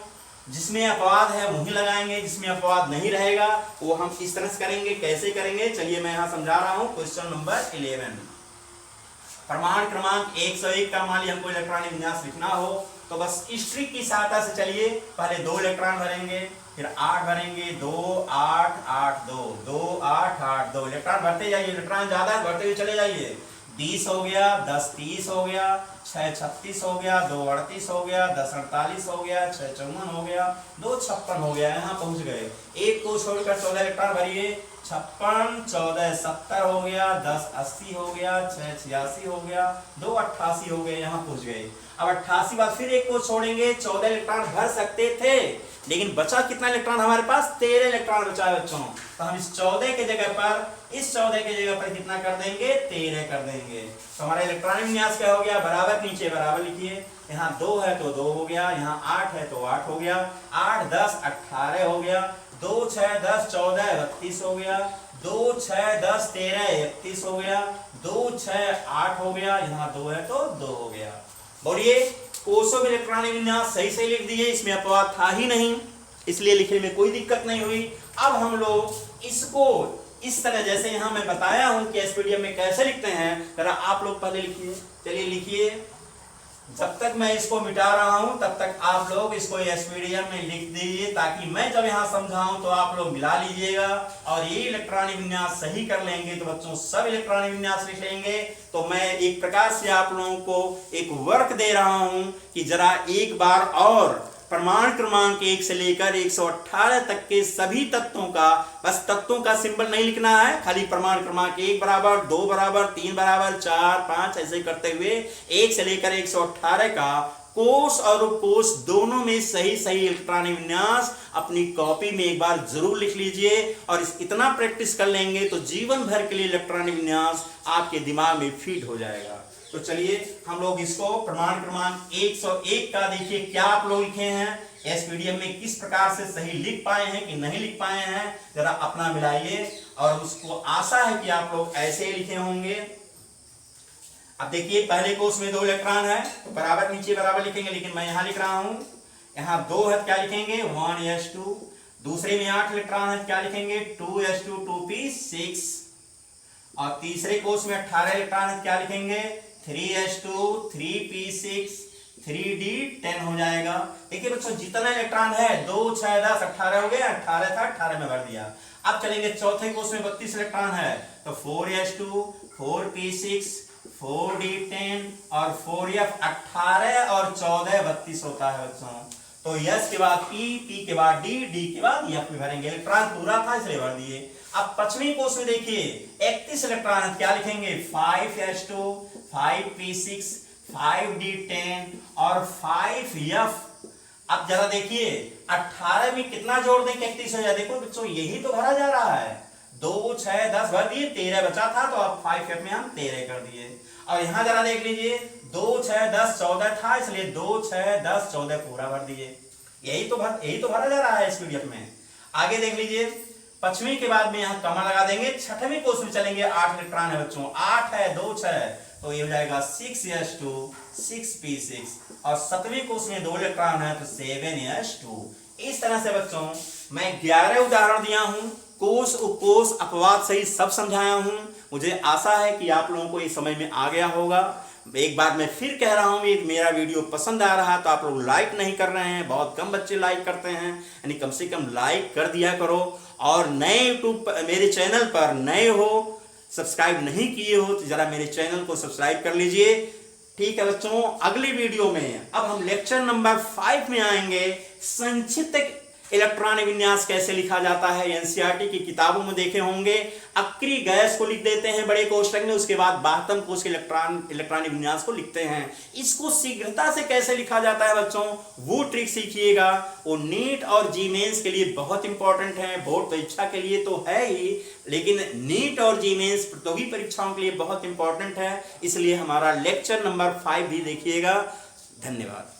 जिसमें अपवाद है वही लगाएंगे, जिसमें अपवाद नहीं रहेगा वो हम इस तरह से करेंगे। कैसे करेंगे चलिए मैं यहाँ समझा रहा हूँ। क्वेश्चन नंबर 11, प्रमाण क्रमांक 101 का मान लिया हमको इलेक्ट्रॉनिक विन्यास लिखना हो, तो बस इस ट्रिक की सहायता से चलिए पहले 2 इलेक्ट्रॉन भरेंगे, फिर 8 भरेंगे, 2 8 8 2 2 8 8 2 इलेक्ट्रॉन भरते जाइए। इलेक्ट्रॉन ज्यादा है भरते हुए चले जाइए। 20 हो गया, 10 30 हो गया, 6 36 हो गया, 2 38 हो गया, 10 48 हो गया, 6 54 हो गया, 2 56 हो गया। यहाँ पहुंच गए। एक को छोड़कर 14 इलेक्ट्रॉन भरिए। 56 14 70 हो गया, 10 80 हो गया, 6 86 हो गया, 2 88 हो गए। यहाँ पहुंच गए। अब 88 बाद फिर एक को छोड़ेंगे। 14 इलेक्ट्रॉन भर सकते थे, लेकिन बचा कितना इलेक्ट्रॉन हमारे पास? 13 इलेक्ट्रॉन बचा है बच्चों। तो हम इस 14 के जगह पर, इस 14 के जगह पर कितना कर देंगे? 13 कर देंगे। तो हमारा इलेक्ट्रॉनिक विन्यास क्या हो गया? बराबर नीचे बराबर लिखिए। यहाँ 2 है तो 2 हो गया, यहाँ 8 है तो 8 हो गया, 8 10 18 हो गया, 2 6 10 14 32 हो गया, 2 6 10 13 31 हो गया, 2 6 8 हो गया, यहाँ 2 है तो 2 हो गया। बोलिए, कोषों में इलेक्ट्रॉनिक विन्यास सही सही लिख दिए, इसमें अपवाद था ही नहीं, इसलिए लिखने में कोई दिक्कत नहीं हुई। अब हम लोग इसको इस तरह जैसे यहाँ मैं बताया हूं कि एसपीडीएफ में कैसे लिखते हैं, जरा आप लोग पहले लिखिए। चलिए लिखिए, जब तक मैं इसको मिटा रहा हूं तब तक आप लोग इसको एसपीडीएफ में लिख दीजिए, ताकि मैं जब यहाँ समझाऊं तो आप लोग मिला लीजिएगा और ये इलेक्ट्रॉनिक विन्यास सही कर लेंगे तो बच्चों सब इलेक्ट्रॉनिक विन्यास लिख लेंगे। तो मैं एक प्रकार से आप लोगों को एक वर्क दे रहा हूं कि जरा एक बार और प्रमाण क्रमांक 1 से लेकर 118 तक के सभी तत्वों का, बस तत्वों का सिंबल नहीं लिखना है, खाली प्रमाण क्रमांक 1 बराबर, 2 बराबर, 3 बराबर, 4 5 ऐसे करते हुए 1 से लेकर 118 का कोष और उपकोष दोनों में सही सही इलेक्ट्रॉनिक विन्यास अपनी कॉपी में एक बार जरूर लिख लीजिए। और इतना प्रैक्टिस कर लेंगे तो जीवन भर के लिए इलेक्ट्रॉनिक विन्यास आपके दिमाग में फीड हो जाएगा। तो चलिए हम लोग इसको प्रमाण क्रमांक 101 का देखिए क्या आप लोग लिखे हैं, एसपीडीएफ में किस प्रकार से सही लिख पाए हैं कि नहीं लिख पाए हैं, जरा अपना मिलाइए। और उसको आशा है कि आप लोग ऐसे ही लिखे होंगे। अब देखिए पहले कोष में 2 इलेक्ट्रॉन है तो बराबर नीचे बराबर लिखेंगे, लेकिन मैं यहाँ लिख रहा हूं, यहाँ 2 है क्या लिखेंगे 1s2। दूसरे में 8 इलेक्ट्रॉन है क्या लिखेंगे 2s2 2p6। और तीसरे कोष में 18 इलेक्ट्रॉन है क्या लिखेंगे 3s2 3p6 3d10 हो जाएगा। देखिए बच्चों जितना इलेक्ट्रॉन है 2 6 10 18 हो गया, 18 था 18 में भर दिया। अब चलेंगे चौथे कोष में 32 इलेक्ट्रॉन है तो 4s2 4p6 4d10 और 4f 18 और 14 32 होता है बच्चों। तो यस के बाद पी के बाद डी के बाद एफ में भरेंगे। इलेक्ट्रॉन पूरा था इसलिए भर दिए। अब पश्चिमी कोष में देखिए 31 इलेक्ट्रॉन है क्या लिखेंगे 5s2 5p6 5d10 और 5f। अब जरा देखिए 18 में कितना जोड़ दें 31 हो जाए। देखो बच्चों यही तो भरा जा रहा है, 2 6 10 भर दिए, 13 बचा था तो अब 5f में हम 13 कर दिए। और यहां जरा देख लीजिए 2 6 10 14 था इसलिए 2 6 10 14 पूरा भर दिए। यही तो भरा जा रहा है इस पीडीएफ में। आगे देख लीजिए पश्चिमी के बाद में यहाँ कमा लगा देंगे। छठवीं कोष में चलेंगे 8 इलेक्ट्रॉन है बच्चों, 8 है 2 6 तो ये हो जाएगा 6s2 6p6 और 7वें कोष में 2 इलेक्ट्रॉन है तो 7s2। इस तरह से बच्चों मैं 11 उदाहरण दिया हूं, कोष उपकोष अपवाद सहित सब समझाया हूं। मुझे आशा है कि आप लोगों को ये समझ में आ गया होगा। एक बार मैं फिर कह रहा हूं, यदि मेरा वीडियो पसंद आ रहा तो आप लोग लाइक नहीं कर रहे हैं, बहुत कम बच्चे लाइक करते हैं, यानी कम से कम लाइक कर दिया करो। और नए यूट्यूब मेरे चैनल पर नए हो, सब्सक्राइब नहीं किए हो तो जरा मेरे चैनल को सब्सक्राइब कर लीजिए। ठीक है बच्चों, अगली वीडियो में अब हम लेक्चर नंबर 5 में आएंगे। संक्षिप्त इलेक्ट्रॉनिक विन्यास कैसे लिखा जाता है, एनसीईआरटी की किताबों में देखे होंगे। अक्रिय गैस को लिख देते हैं बड़े कोष्ठक में, उसके बाद 72 कोष के इलेक्ट्रॉनिक विन्यास को लिखते हैं। इसको शीघ्रता से कैसे लिखा जाता है बच्चों, वो ट्रिक सीखिएगा। वो नीट और जी मेंस के लिए बहुत इंपॉर्टेंट है, बोर्ड परीक्षा के लिए तो है ही, लेकिन नीट और जी मेंस प्रतियोगी परीक्षाओं के लिए बहुत इंपॉर्टेंट है। इसलिए हमारा लेक्चर नंबर 5 भी देखिएगा। धन्यवाद।